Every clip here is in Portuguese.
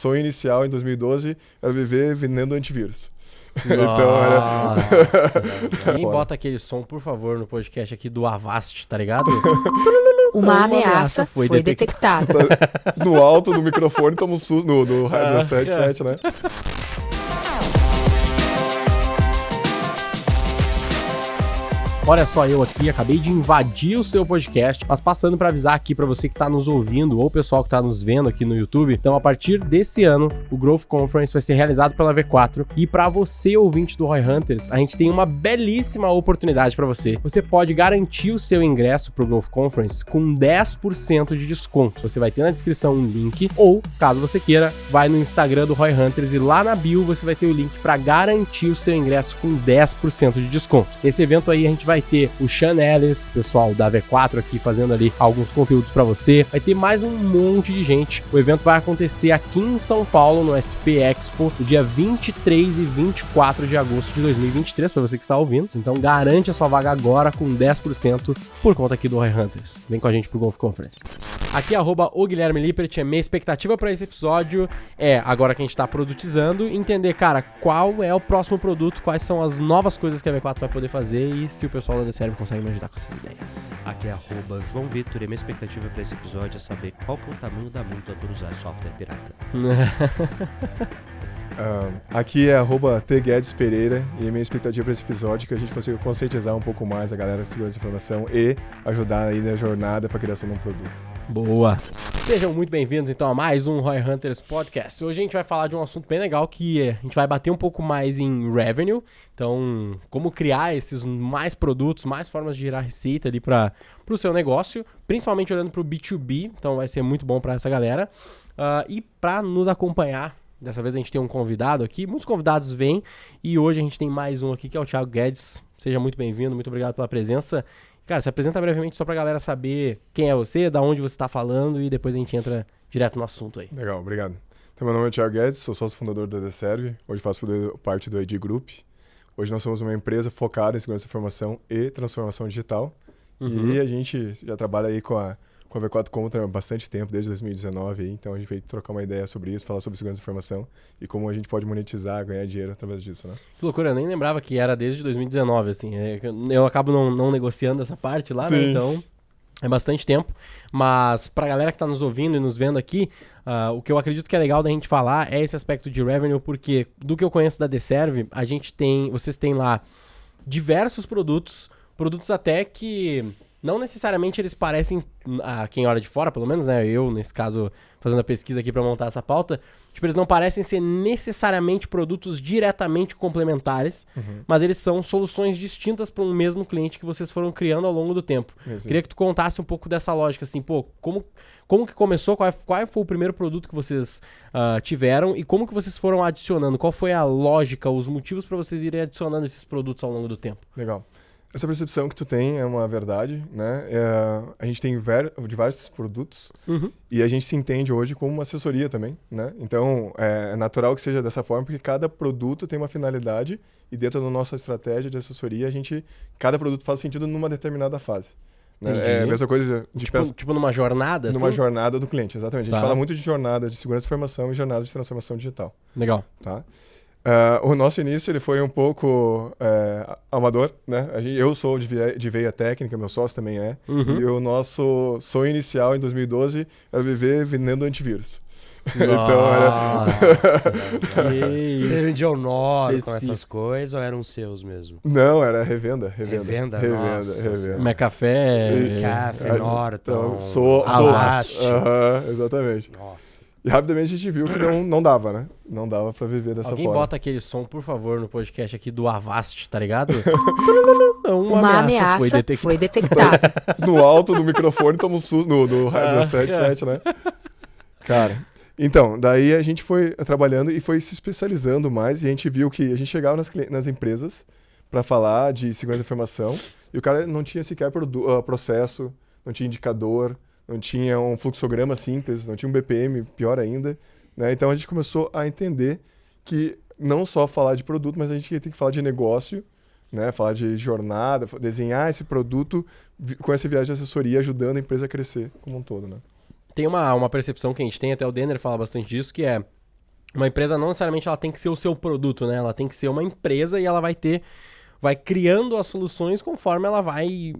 sonho inicial em 2012 era viver vendendo antivírus. Nossa. Quem bota aquele som, por favor, no podcast aqui do Avast, tá ligado? Uma ameaça foi detectada. No alto do microfone, toma um susto no headset, né? Olha só, eu aqui acabei de invadir o seu podcast, mas passando para avisar aqui para você que tá nos ouvindo ou o pessoal que tá nos vendo aqui no YouTube. Então, a partir desse ano, o Growth Conference vai ser realizado pela V4 e para você, ouvinte do Roy Hunters, a gente tem uma belíssima oportunidade para você. Você pode garantir o seu ingresso pro Growth Conference com 10% de desconto. Você vai ter na descrição um link ou, caso você queira, vai no Instagram do Roy Hunters e lá na bio você vai ter o link para garantir o seu ingresso com 10% de desconto. Esse evento aí a gente vai ter o Sean Ellis, pessoal da V4 aqui fazendo ali alguns conteúdos para você. Vai ter mais um monte de gente. O evento vai acontecer aqui em São Paulo, no SP Expo, no dia 23 e 24 de agosto de 2023, para você que está ouvindo. Então garante a sua vaga agora com 10% por conta aqui do Roy Hunters. Vem com a gente pro Growth Conference. Aqui @o Guilherme Lippert. Minha expectativa para esse episódio é, agora que a gente está produtizando, entender, cara, qual é o próximo produto, quais são as novas coisas que a V4 vai poder fazer e se o pessoal da Deserve consegue me ajudar com essas ideias. Aqui é @João Vitor e minha expectativa para esse episódio é saber qual que é o tamanho da multa por usar software pirata. Aqui é @TGuedesPereira e a minha expectativa para esse episódio é que a gente consiga conscientizar um pouco mais a galera de segurança de informação e ajudar aí na jornada para a criação de um produto. Boa! Sejam muito bem-vindos então a mais um Roy Hunters Podcast. Hoje a gente vai falar de um assunto bem legal que a gente vai bater um pouco mais em revenue, então como criar esses mais produtos, mais formas de gerar receita ali para o seu negócio, principalmente olhando para o B2B, então vai ser muito bom para essa galera. E para nos acompanhar, dessa vez a gente tem um convidado aqui, muitos convidados vêm e hoje a gente tem mais um aqui que é o Thiago Guedes. Seja muito bem-vindo, muito obrigado pela presença. Cara, se apresenta brevemente só pra galera saber quem é você, da onde você tá falando e depois a gente entra direto no assunto aí. Legal, obrigado. Então, meu nome é Thiago Guedes, sou sócio fundador da Deserve, hoje faço parte do ID Group. Hoje nós somos uma empresa focada em segurança de informação e transformação digital. E a gente já trabalha aí com a V4 Contra há bastante tempo, desde 2019, aí, então a gente veio trocar uma ideia sobre isso, falar sobre segurança de informação e como a gente pode monetizar, ganhar dinheiro através disso, né? Que loucura, eu nem lembrava que era desde 2019, assim, eu acabo não negociando essa parte lá, né, então é bastante tempo, mas pra galera que tá nos ouvindo e nos vendo aqui, o que eu acredito que é legal da gente falar é esse aspecto de revenue, porque do que eu conheço da Deserve, vocês têm lá diversos produtos até que não necessariamente eles parecem, a quem olha de fora, pelo menos, né? Eu, nesse caso, fazendo a pesquisa aqui pra montar essa pauta, tipo, eles não parecem ser necessariamente produtos diretamente complementares, mas eles são soluções distintas para um mesmo cliente que vocês foram criando ao longo do tempo. Queria que tu contasse um pouco dessa lógica, assim, pô, como que começou, qual foi o primeiro produto que vocês tiveram e como que vocês foram adicionando, qual foi a lógica, os motivos para vocês irem adicionando esses produtos ao longo do tempo? Legal. Essa percepção que tu tem é uma verdade, né? A gente tem diversos produtos e a gente se entende hoje como uma assessoria também, né? Então, é natural que seja dessa forma, porque cada produto tem uma finalidade e dentro da nossa estratégia de assessoria, cada produto faz sentido numa determinada fase. Né? É a mesma coisa de tipo numa jornada? Numa assim? jornada do cliente, exatamente. A gente fala muito de jornada de segurança de informação e jornada de transformação digital. Legal. Tá? O nosso início ele foi um pouco amador, né? Eu sou de veia técnica, meu sócio também é. E o nosso sonho inicial em 2012 era viver vendendo antivírus. Então era... Você vendia o Noro com essas coisas ou eram seus mesmo? Não, era revenda. Revenda. McAfee. Norton, Avast. Exatamente. Nossa. E rapidamente a gente viu que não dava, né? Não dava pra viver dessa forma. Alguém bota aquele som, por favor, no podcast aqui do Avast, tá ligado? Uma ameaça foi detectada. No alto do microfone, toma um susto no headset, né? Cara, então, daí a gente foi trabalhando e foi se especializando mais e a gente viu que a gente chegava nas empresas pra falar de segurança da informação e o cara não tinha sequer processo, não tinha indicador, não tinha um fluxograma simples, não tinha um BPM, pior ainda, né? Então a gente começou a entender que não só falar de produto, mas a gente tem que falar de negócio, né? Falar de jornada, desenhar esse produto com essa viagem de assessoria, ajudando a empresa a crescer como um todo, né? Tem uma percepção que a gente tem, até o Denner fala bastante disso, que é Uma empresa não necessariamente ela tem que ser o seu produto, né? Ela tem que ser uma empresa e ela vai criando as soluções conforme ela vai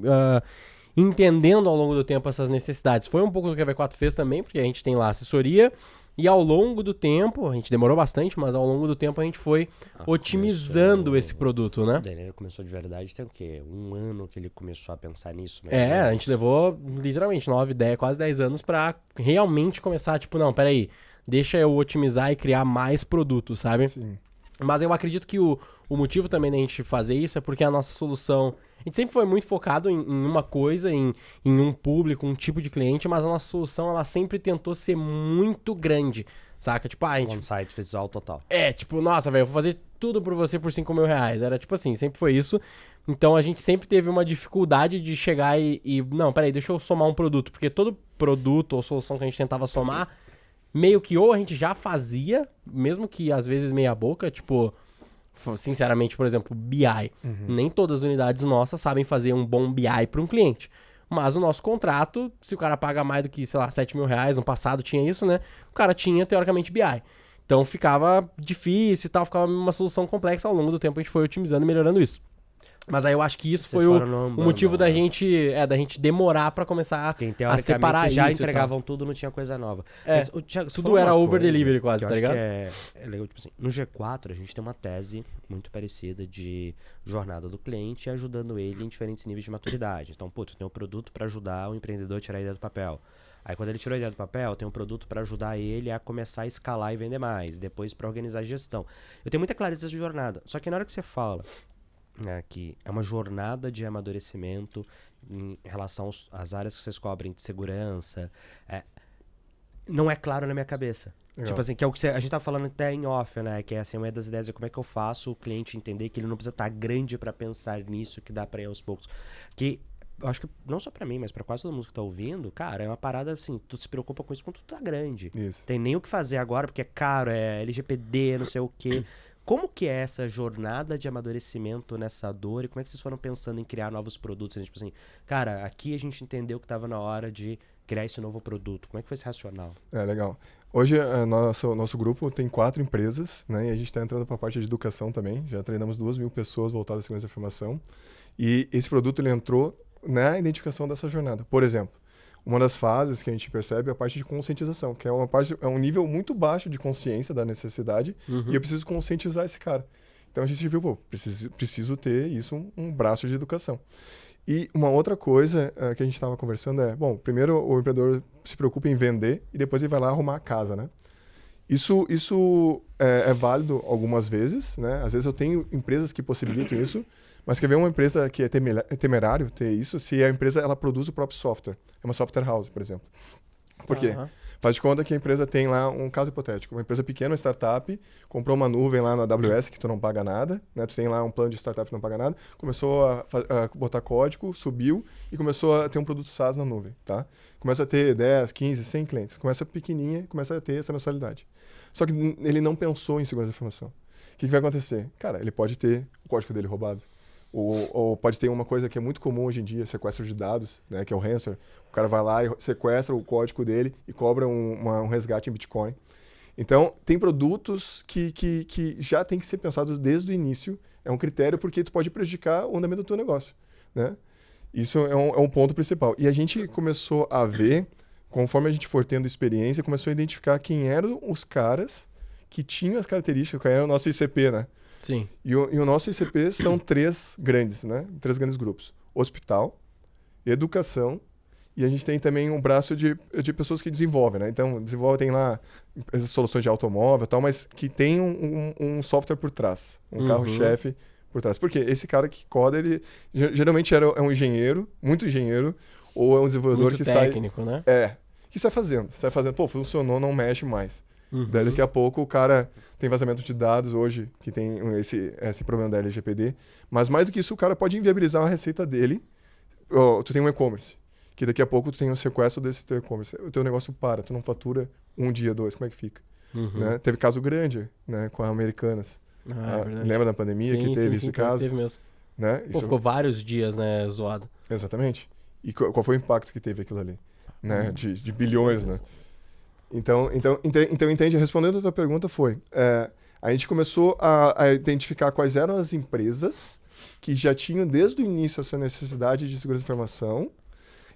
entendendo ao longo do tempo essas necessidades. Foi um pouco do que a V4 fez também, porque a gente tem lá assessoria e ao longo do tempo, a gente demorou bastante, mas ao longo do tempo a gente foi otimizando esse produto, né? O Daniel começou de verdade, tem o quê? 1 ano que ele começou a pensar nisso? A gente levou literalmente 9, 10, quase 10 anos pra realmente começar, tipo, não, peraí, deixa eu otimizar e criar mais produtos, sabe? Sim. Mas eu acredito que o motivo também da gente fazer isso é porque a nossa solução... A gente sempre foi muito focado em uma coisa, em um público, um tipo de cliente, mas a nossa solução, ela sempre tentou ser muito grande, saca? Tipo, a gente... Um site visual total. Tipo, nossa, velho, eu vou fazer tudo por você por 5 mil reais. Era tipo assim, sempre foi isso. Então a gente sempre teve uma dificuldade de chegar não, peraí, deixa eu somar um produto. Porque todo produto ou solução que a gente tentava somar, meio que ou a gente já fazia, mesmo que às vezes meia boca, tipo... Sinceramente, por exemplo, BI. Nem todas as unidades nossas sabem fazer um bom BI para um cliente. Mas o nosso contrato, se o cara paga mais do que, sei lá, 7 mil reais, no passado tinha isso, né? O cara tinha, teoricamente, BI. Então ficava difícil e tal, ficava uma solução complexa. Ao longo do tempo a gente foi otimizando e melhorando isso. Mas aí eu acho que isso foi o motivo da gente demorar pra começar a separar isso. Já entregavam tudo, não tinha coisa nova. Mas, Thiago, tudo era over delivery quase, tá ligado? É legal, tipo assim, no G4 a gente tem uma tese muito parecida de jornada do cliente, ajudando ele em diferentes níveis de maturidade. Então, putz, eu tenho um produto pra ajudar o empreendedor a tirar a ideia do papel. Aí quando ele tirou a ideia do papel, tem um produto para ajudar ele a começar a escalar e vender mais. Depois para organizar a gestão. Eu tenho muita clareza de jornada. Só que na hora que você fala que é uma jornada de amadurecimento em relação às áreas que vocês cobrem de segurança, não é claro na minha cabeça. Legal. Tipo assim, que é o que a gente tá falando até em off, né? Que é assim, uma das ideias é como é que eu faço o cliente entender que ele não precisa estar grande para pensar nisso, que dá para ir aos poucos. Que eu acho que não só pra mim, mas pra quase todo mundo que tá ouvindo, cara, é uma parada assim, tu se preocupa com isso quando tu tá grande. Isso. Tem nem o que fazer agora, porque é caro, é LGPD, não sei o quê. Como que é essa jornada de amadurecimento nessa dor e como é que vocês foram pensando em criar novos produtos? Tipo assim, cara, aqui a gente entendeu que tava na hora de criar esse novo produto. Como é que foi esse racional? Legal. Hoje, nosso grupo tem 4 empresas, né? E a gente está entrando para a parte de educação também. Já treinamos 2.000 pessoas voltadas à segurança da informação. E esse produto, ele entrou na identificação dessa jornada. Por exemplo, uma das fases que a gente percebe é a parte de conscientização, que é um nível muito baixo de consciência da necessidade, e eu preciso conscientizar esse cara. Então a gente viu, preciso ter isso, um braço de educação. E uma outra coisa que a gente estava conversando primeiro o empreendedor se preocupa em vender e depois ele vai lá arrumar a casa, né? Isso é válido algumas vezes, né? Às vezes eu tenho empresas que possibilitam isso, mas quer ver uma empresa que é temerário ter isso se a empresa ela produz o próprio software. É uma software house, por exemplo. Por quê? Faz de conta que a empresa tem lá um caso hipotético. Uma empresa pequena, uma startup, comprou uma nuvem lá na AWS que tu não paga nada, né? Tu tem lá um plano de startup que não paga nada, começou a botar código, subiu e começou a ter um produto SaaS na nuvem, tá? Começa a ter 10, 15, 100 clientes. Começa pequenininha e começa a ter essa mensalidade. Só que ele não pensou em segurança da informação. O que vai acontecer? Cara, ele pode ter o código dele roubado. Ou pode ter uma coisa que é muito comum hoje em dia, sequestro de dados, né, que é o ransomware. O cara vai lá e sequestra o código dele e cobra um resgate em Bitcoin. Então, tem produtos que já tem que ser pensados desde o início. É um critério porque tu pode prejudicar o andamento do teu negócio, né? Isso é um ponto principal. E a gente começou a ver, conforme a gente for tendo experiência, começou a identificar quem eram os caras que tinham as características, qual era o nosso ICP, né? Sim. E o nosso ICP são 3 grandes, né? 3 grandes grupos. Hospital, educação, e a gente tem também um braço de pessoas que desenvolvem, né? Então, tem lá soluções de automóvel e tal, mas que tem um software por trás, um carro-chefe por trás. Porque esse cara que coda, ele geralmente é um engenheiro, muito engenheiro, ou é um desenvolvedor muito que técnico, né? Que sai fazendo. Pô, funcionou, não mexe mais. Daí, daqui a pouco o cara tem vazamento de dados hoje, que tem esse problema da LGPD, mas mais do que isso, o cara pode inviabilizar a receita dele. Tu tem um e-commerce, que daqui a pouco tu tem um sequestro desse teu e-commerce. O teu negócio para, tu não fatura 1 dia, 2, como é que fica? Né? Teve caso grande, né, com a Americanas. Lembra da pandemia que teve esse caso? Teve mesmo. Né? Pô, ficou vários dias, né, zoado. Exatamente. E qual foi o impacto que teve aquilo ali? Né? De bilhões, né? Então entende? Respondendo a tua pergunta foi, a gente começou a identificar quais eram as empresas que já tinham desde o início essa necessidade de segurança de informação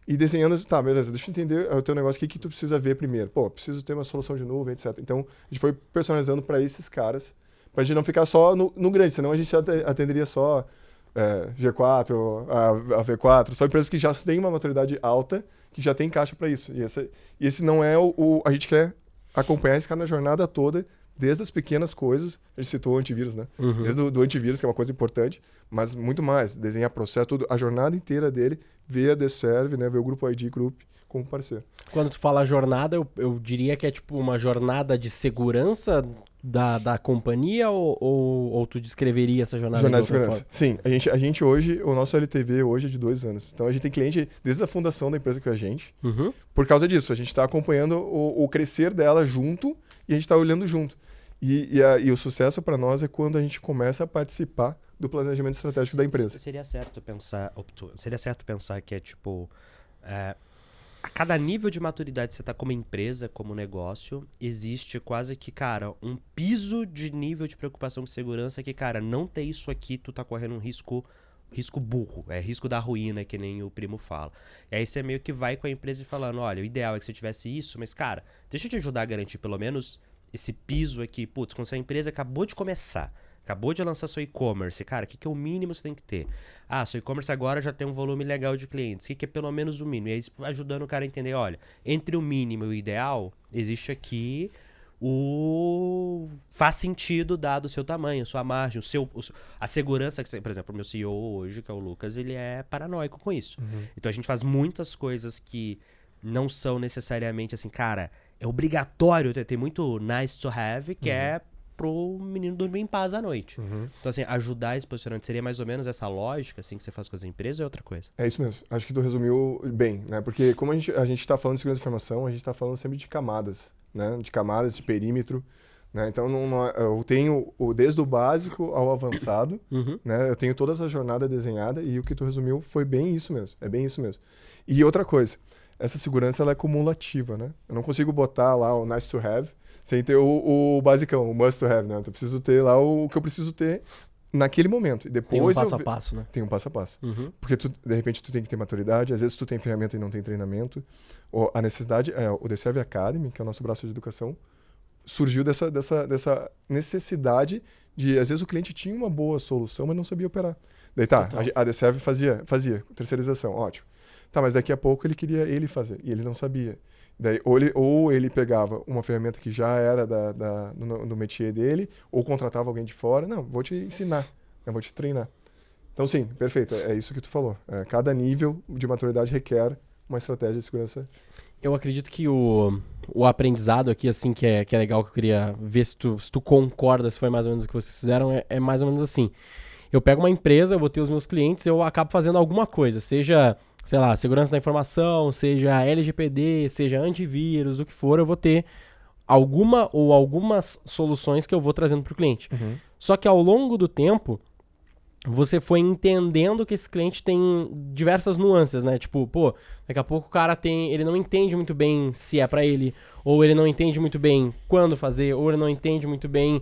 e desenhando, tá, beleza, deixa eu entender o teu negócio, o que tu precisa ver primeiro. Pô, preciso ter uma solução de nuvem, etc. Então, a gente foi personalizando para esses caras, pra gente não ficar só no grande, senão a gente atenderia só G4, a V4, só empresas que já têm uma maturidade alta, que já tem caixa para isso. E esse não é a gente quer acompanhar esse cara na jornada toda, desde as pequenas coisas, a gente citou o antivírus, né? Uhum. Desde do antivírus, que é uma coisa importante, mas muito mais, desenhar processo, tudo, a jornada inteira dele, ver a Deserve, né? Ver o Grupo ID Group como parceiro. Quando tu fala jornada, eu diria que é tipo uma jornada de segurança da companhia ou tu descreveria essa jornada Jornada de de outra segurança. forma? Sim, a gente hoje, o nosso LTV hoje é de 2 anos. Então a gente tem cliente desde a fundação da empresa com a gente. Uhum. Por causa disso, a gente está acompanhando o crescer dela junto e a gente está olhando junto. E o sucesso para nós é quando a gente começa a participar do planejamento estratégico da empresa. Seria certo pensar que é tipo... a cada nível de maturidade que você tá como empresa, como negócio, existe quase que, cara, um piso de nível de preocupação com segurança que, cara, não ter isso aqui, tu tá correndo um risco burro, risco da ruína, que nem o primo fala. E aí você meio que vai com a empresa e falando, olha, o ideal é que você tivesse isso, mas, cara, deixa eu te ajudar a garantir pelo menos esse piso aqui. Putz, quando sua empresa acabou de começar, acabou de lançar seu e-commerce, cara, o que é o mínimo que você tem que ter? Seu e-commerce agora já tem um volume legal de clientes, o que é pelo menos o mínimo? E aí ajudando o cara a entender, olha, entre o mínimo e o ideal, existe aqui faz sentido dado o seu tamanho, sua margem, a segurança que você... Por exemplo, o meu CEO hoje, que é o Lucas, ele é paranoico com isso. Uhum. Então a gente faz muitas coisas que não são necessariamente assim, cara, é obrigatório ter muito nice to have, que é pro menino dormir em paz à noite. Uhum. Então, assim, ajudar esse posicionamento seria mais ou menos essa lógica, assim, que você faz com as empresas ou é outra coisa? É isso mesmo. Acho que tu resumiu bem, né? Porque como a gente tá falando de segurança de informação, a gente tá falando sempre de camadas, né? De camadas, de perímetro, né? Então, eu tenho desde o básico ao avançado, né? Eu tenho toda essa jornada desenhada e o que tu resumiu foi bem isso mesmo. É bem isso mesmo. E outra coisa, essa segurança ela é cumulativa, né? Eu não consigo botar lá o nice to have sem ter o basicão, o must to have, né? Então, eu preciso ter lá o que eu preciso ter naquele momento. E depois tem um passo a passo, né? Tem um passo a passo. Uhum. Porque de repente tu tem que ter maturidade, às vezes tu tem ferramenta e não tem treinamento. A necessidade, o Deserve Academy, que é o nosso braço de educação, surgiu dessa necessidade de, às vezes o cliente tinha uma boa solução, mas não sabia operar. Daí tá, a Deserve fazia terceirização, ótimo. Tá, mas daqui a pouco ele queria ele fazer, e ele não sabia. Daí, ou ele pegava uma ferramenta que já era do métier dele, ou contratava alguém de fora. Não, vou te ensinar, vou te treinar. Então, sim, perfeito, é isso que tu falou. Cada nível de maturidade requer uma estratégia de segurança. Eu acredito que o aprendizado aqui, assim, que é legal, que eu queria ver se tu concorda, se foi mais ou menos o que vocês fizeram, é mais ou menos assim. Eu pego uma empresa, eu vou ter os meus clientes, eu acabo fazendo alguma coisa, seja... sei lá, segurança da informação, seja LGPD, seja antivírus, o que for, eu vou ter algumas soluções que eu vou trazendo para o cliente. Uhum. Só que ao longo do tempo, você foi entendendo que esse cliente tem diversas nuances, né? Tipo, daqui a pouco o cara ele não entende muito bem se é para ele, ou ele não entende muito bem quando fazer, ou ele não entende muito bem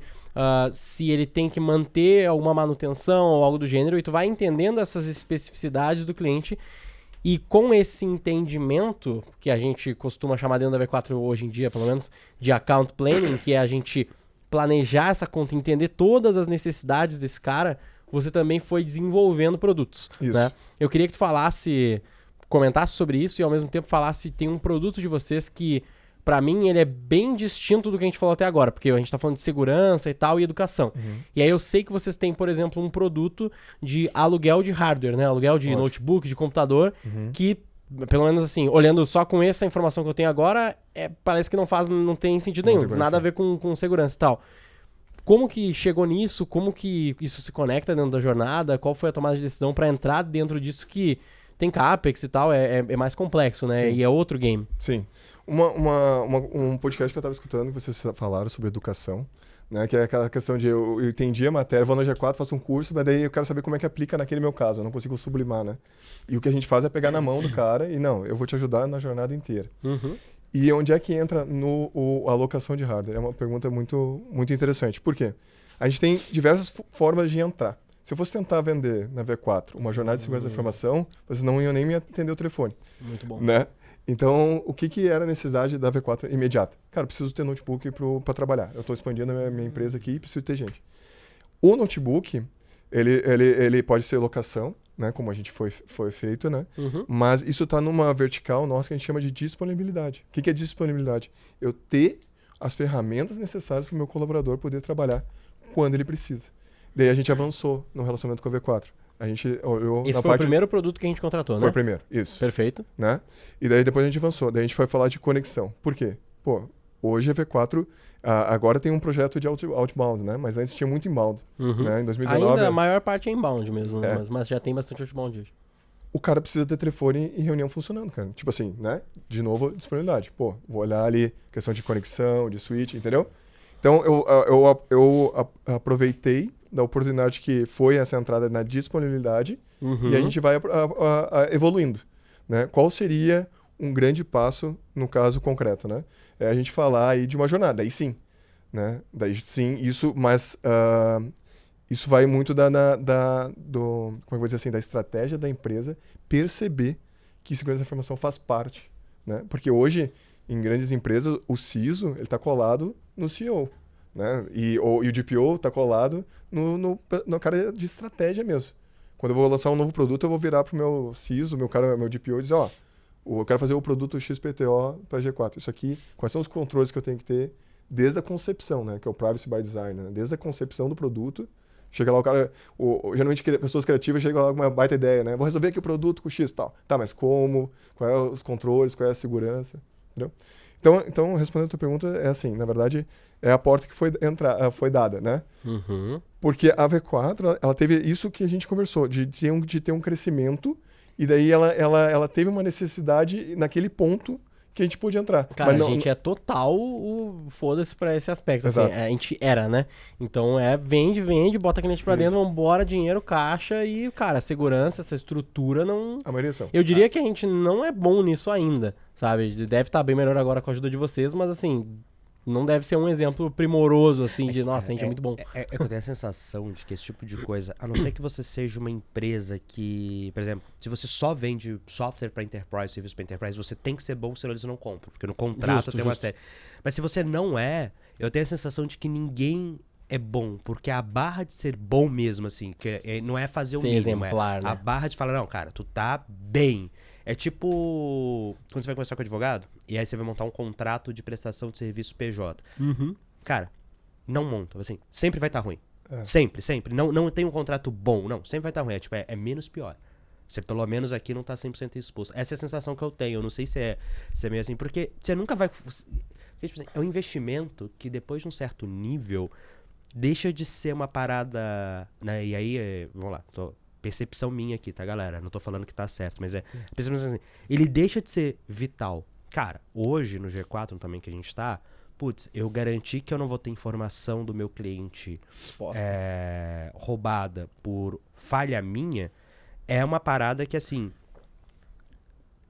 se ele tem que manter alguma manutenção ou algo do gênero, e tu vai entendendo essas especificidades do cliente. E com esse entendimento, que a gente costuma chamar dentro da V4 hoje em dia, pelo menos, de account planning, que é a gente planejar essa conta, entender todas as necessidades desse cara, você também foi desenvolvendo produtos. Isso. Né? Eu queria que tu comentasse sobre isso e ao mesmo tempo falasse, tem um produto de vocês que, pra mim, ele é bem distinto do que a gente falou até agora, porque a gente tá falando de segurança e tal, e educação. Uhum. E aí eu sei que vocês têm, por exemplo, um produto de aluguel de hardware, né? Aluguel de notebook, de computador, que, pelo menos assim, olhando só com essa informação que eu tenho agora, parece que não tem sentido nenhum, nada a ver com segurança e tal. Como que chegou nisso? Como que isso se conecta dentro da jornada? Qual foi a tomada de decisão para entrar dentro disso que tem CAPEX e tal, é mais complexo, né? Sim. E é outro game. Sim. Um podcast que eu estava escutando, que vocês falaram sobre educação, né? Que é aquela questão de eu entendi a matéria, vou na G4, faço um curso, mas daí eu quero saber como é que aplica naquele meu caso, eu não consigo sublimar, né? E o que a gente faz é pegar na mão do cara e, não, eu vou te ajudar na jornada inteira. Uhum. E onde é que entra a alocação de hardware? É uma pergunta muito, muito interessante. Por quê? A gente tem diversas formas de entrar. Se eu fosse tentar vender na V4 uma jornada de segurança da informação, vocês não iam nem me atender o telefone. Muito bom. Né? Então, o que era a necessidade da V4 imediata? Cara, eu preciso ter notebook para trabalhar. Eu estou expandindo a minha empresa aqui e preciso ter gente. O notebook, ele pode ser locação, né? Como a gente foi feito, né? Mas isso está numa vertical nossa que a gente chama de disponibilidade. O que é disponibilidade? Eu ter as ferramentas necessárias para o meu colaborador poder trabalhar quando ele precisa. Daí a gente avançou no relacionamento com a V4. A gente olhou Esse foi o primeiro produto que a gente contratou, né? Foi o primeiro, isso. Perfeito. Né? E daí depois a gente avançou. Daí a gente foi falar de conexão. Por quê? Pô, hoje a V4 agora tem um projeto de outbound, né? Mas antes tinha muito inbound. Né? Em 2019... Ainda a maior parte é inbound mesmo, mas já tem bastante outbound hoje. O cara precisa ter telefone e reunião funcionando, cara. Tipo assim, né? De novo, disponibilidade. Pô, vou olhar ali questão de conexão, de switch, entendeu? Então, eu aproveitei da oportunidade que foi essa entrada na disponibilidade e a gente vai evoluindo, né? Qual seria um grande passo no caso concreto, né? É a gente falar aí de uma jornada, aí sim, né? Daí sim, isso, mas isso vai muito como é que eu vou dizer assim, da estratégia da empresa perceber que segurança da informação faz parte, né? Porque hoje, em grandes empresas, o CISO, ele está colado no CEO, né? E o DPO está colado no cara de estratégia mesmo. Quando eu vou lançar um novo produto, eu vou virar para o meu CISO, meu DPO e dizer, ó, eu quero fazer o produto XPTO para G4. Isso aqui, quais são os controles que eu tenho que ter desde a concepção, né? Que é o Privacy by Design, né? Desde a concepção do produto. Chega lá o cara, geralmente pessoas criativas chegam lá com uma baita ideia, né? Vou resolver aqui o produto com X e tal. Tá, mas como? Quais são os controles? Qual é a segurança? Entendeu? Então, respondendo a tua pergunta, é assim, na verdade, é a porta que foi dada, né? Porque a V4, ela teve isso que a gente conversou, de ter um crescimento, e daí ela teve uma necessidade naquele ponto que a gente pôde entrar. Cara, mas a gente é total foda-se pra esse aspecto. Assim, a gente era, né? Então vende, bota cliente pra dentro, vambora, dinheiro, caixa e, cara, segurança, essa estrutura não... A maioria são. Eu diria que a gente não é bom nisso ainda, sabe? Deve estar bem melhor agora com a ajuda de vocês, mas assim... Não deve ser um exemplo primoroso, assim, de, nossa, a gente é muito bom. É que eu tenho a sensação de que esse tipo de coisa, a não ser que você seja uma empresa que, por exemplo, se você só vende software para enterprise, serviço para enterprise, você tem que ser bom, senão eles não compram, porque no contrato tem uma série. Mas se você não é, eu tenho a sensação de que ninguém é bom, porque a barra de ser bom mesmo, assim, que não é fazer o mínimo, exemplar, né? A barra de falar, não, cara, tu tá bem. É tipo quando você vai conversar com o advogado e aí você vai montar um contrato de prestação de serviço PJ. Cara, não monta. Assim, sempre vai estar ruim. Sempre. Não tem um contrato bom. Não, sempre vai estar ruim. É menos pior. Você pelo menos aqui não tá 100% exposto. Essa é a sensação que eu tenho. Eu não sei se é meio assim. Porque você nunca vai... Tipo assim, é um investimento que depois de um certo nível deixa de ser uma parada... Né? E aí, vamos lá, percepção minha aqui, tá, galera? Não tô falando que tá certo, mas percepção assim, ele deixa de ser vital. Cara, hoje no G4 também que a gente tá, putz, eu garanti que eu não vou ter informação do meu cliente roubada por falha minha, é uma parada que, assim,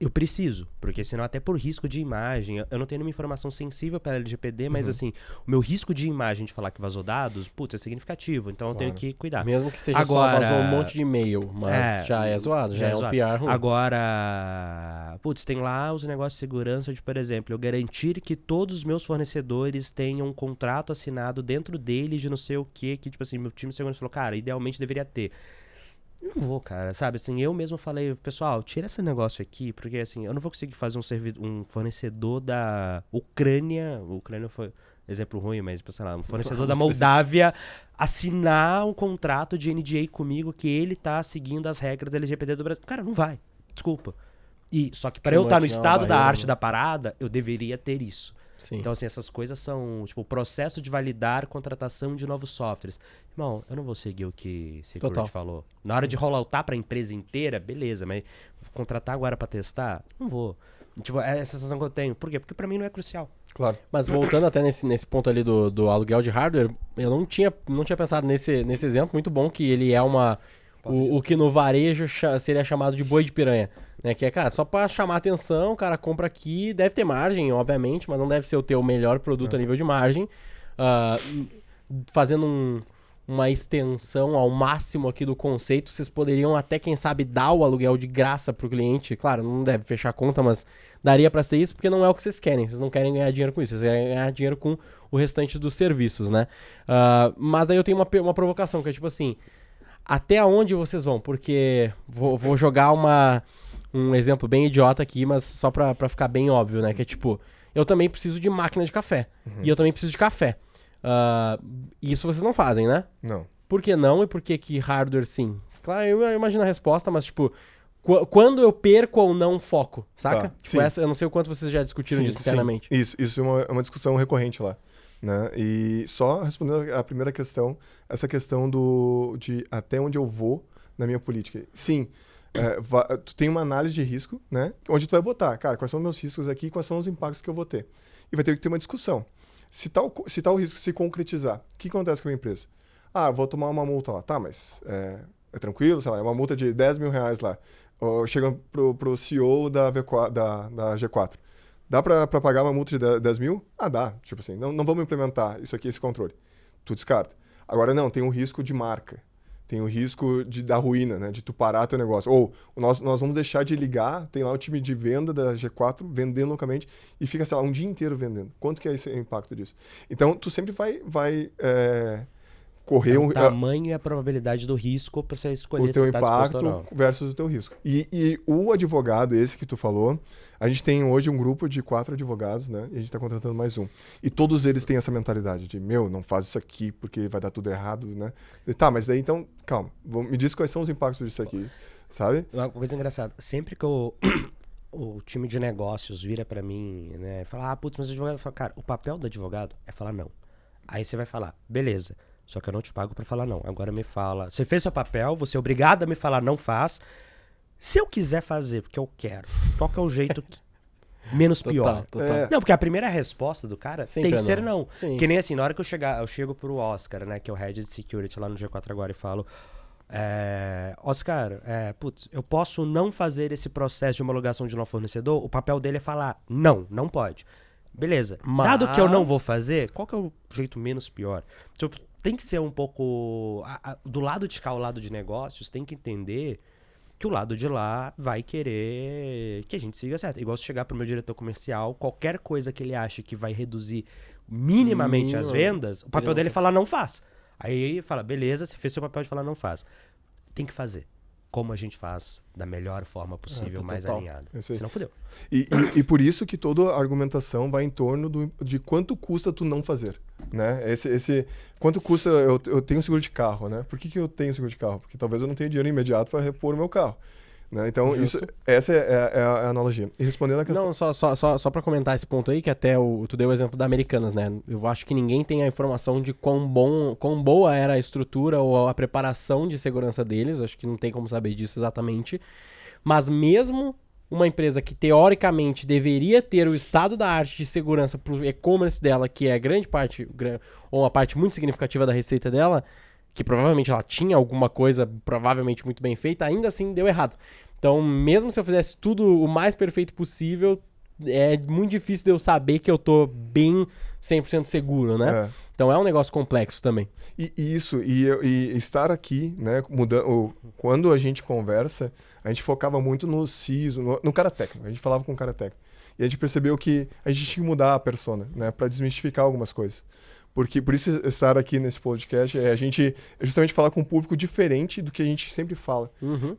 eu preciso, porque senão até por risco de imagem, eu não tenho nenhuma informação sensível para LGPD, mas assim, o meu risco de imagem de falar que vazou dados, putz, é significativo, então eu tenho que cuidar. Mesmo que seja só vazou um monte de e-mail, mas já é zoado, já é um PR ruim. Agora, putz, tem lá os negócios de segurança de, por exemplo, eu garantir que todos os meus fornecedores tenham um contrato assinado dentro deles de não sei o que tipo assim, meu time de segurança falou, cara, idealmente deveria ter. Não vou, cara, sabe, assim, eu mesmo falei, pessoal, tira esse negócio aqui, porque assim, eu não vou conseguir fazer um fornecedor da Ucrânia foi exemplo ruim, mas, sei lá, um fornecedor da Moldávia assinar um contrato de NDA comigo que ele tá seguindo as regras da LGPD do Brasil. Cara, não vai, desculpa. Só que para eu estar no estado da arte da parada, eu deveria ter isso. Sim. Então, assim, essas coisas são, tipo, o processo de validar contratação de novos softwares. Irmão, eu não vou seguir o que Security falou. Na hora de rolloutar pra empresa inteira, beleza, mas contratar agora pra testar, não vou. Tipo, é essa sensação que eu tenho. Por quê? Porque pra mim não é crucial. Claro. Mas voltando até nesse ponto ali do aluguel de hardware, eu não tinha pensado nesse exemplo muito bom, que ele é o que no varejo seria chamado de boi de piranha. Né? Que é, cara, só pra chamar atenção, o cara compra aqui, deve ter margem, obviamente, mas não deve ser o teu melhor produto a nível de margem. Fazendo uma extensão ao máximo aqui do conceito, vocês poderiam até, quem sabe, dar o aluguel de graça pro cliente. Claro, não deve fechar a conta, mas daria pra ser isso, porque não é o que vocês querem. Vocês não querem ganhar dinheiro com isso, vocês querem ganhar dinheiro com o restante dos serviços, né? Mas daí eu tenho uma provocação, que é tipo assim, até onde vocês vão? Porque vou jogar um exemplo bem idiota aqui, mas só pra ficar bem óbvio, né? Que é tipo, eu também preciso de máquina de café. E eu também preciso de café. Isso vocês não fazem, né? Não. Por que não e por que hardware sim? Claro, eu imagino a resposta, mas tipo, quando eu perco ou não foco, saca? Tá, tipo, essa, eu não sei o quanto vocês já discutiram disso internamente. Isso é uma discussão recorrente lá. Né? E só respondendo a primeira questão, essa questão de até onde eu vou na minha política. Sim, tu tem uma análise de risco, né? Onde tu vai botar, cara, quais são os meus riscos aqui, quais são os impactos que eu vou ter. E vai ter que ter uma discussão. Se tal risco se concretizar, o que acontece com a empresa? Vou tomar uma multa lá. Tá, mas é tranquilo, sei lá, é uma multa de 10 mil reais lá. Chega pro CEO da G4. Dá pra pagar uma multa de 10 mil? Dá. Tipo assim, não vamos implementar isso aqui, esse controle. Tu descarta. Agora não, tem um risco de marca. Tem o risco da ruína, né? De tu parar teu negócio. Ou nós vamos deixar de ligar, tem lá o time de venda da G4 vendendo loucamente e fica, sei lá, um dia inteiro vendendo. Quanto que é esse impacto disso? Então, tu sempre vai correr o tamanho e a probabilidade do risco para você escolher o teu se tá disposto impacto ou não. versus o teu risco. E o advogado, esse que tu falou, a gente tem hoje um grupo de 4 advogados, né? E a gente está contratando mais um. E todos eles têm essa mentalidade de, não faz isso aqui porque vai dar tudo errado, né? E, tá, mas daí então, calma, me diz quais são os impactos disso aqui, sabe? Uma coisa engraçada, sempre que o time de negócios vira para mim, né? Fala, putz, mas o advogado... Fala, cara, o papel do advogado é falar não. Aí você vai falar, beleza. Só que eu não te pago pra falar não. Agora me fala. Você fez seu papel, você é obrigado a me falar não faz. Se eu quiser fazer, porque eu quero, qual que é o jeito menos pior? Total. Não, porque a primeira resposta do cara sempre tem que ser não. Sim. Que nem assim, na hora que eu chego pro Oscar, né, que é o Head de Security lá no G4 agora, e falo, Oscar, putz, eu posso não fazer esse processo de homologação de um fornecedor? O papel dele é falar, não pode. Beleza. Dado que eu não vou fazer, qual que é o jeito menos pior? Tipo, tem que ser um pouco... do lado de cá, o lado de negócios, tem que entender que o lado de lá vai querer que a gente siga certo. Igual se chegar pro meu diretor comercial, qualquer coisa que ele ache que vai reduzir minimamente as vendas, o papel dele é falar não faz. Aí fala, beleza, você fez seu papel de falar não faz. Tem que fazer. Como a gente faz da melhor forma possível, mais alinhada. Senão fodeu. E por isso que toda a argumentação vai em torno de quanto custa tu não fazer, né? Quanto custa eu tenho seguro de carro, né? Por que eu tenho seguro de carro? Porque talvez eu não tenha dinheiro imediato para repor o meu carro. Né? Então, essa é a analogia. E respondendo a questão... Não, só para comentar esse ponto aí, que até tu deu o exemplo da Americanas, né? Eu acho que ninguém tem a informação de quão boa era a estrutura ou a preparação de segurança deles. Acho que não tem como saber disso exatamente. Mas mesmo uma empresa que teoricamente deveria ter o estado da arte de segurança para o e-commerce dela, que é grande parte, ou uma parte muito significativa da receita dela, que provavelmente ela tinha alguma coisa provavelmente muito bem feita, ainda assim deu errado. Então, mesmo se eu fizesse tudo o mais perfeito possível, é muito difícil de eu saber que eu tô bem 100% seguro, né? Então é um negócio complexo também. E estar aqui, né, quando a gente conversa, a gente focava muito no CISO, no cara técnico, a gente falava com o cara técnico. E a gente percebeu que a gente tinha que mudar a persona, né, para desmistificar algumas coisas. Porque por isso estar aqui nesse podcast a gente justamente falar com um público diferente do que a gente sempre fala.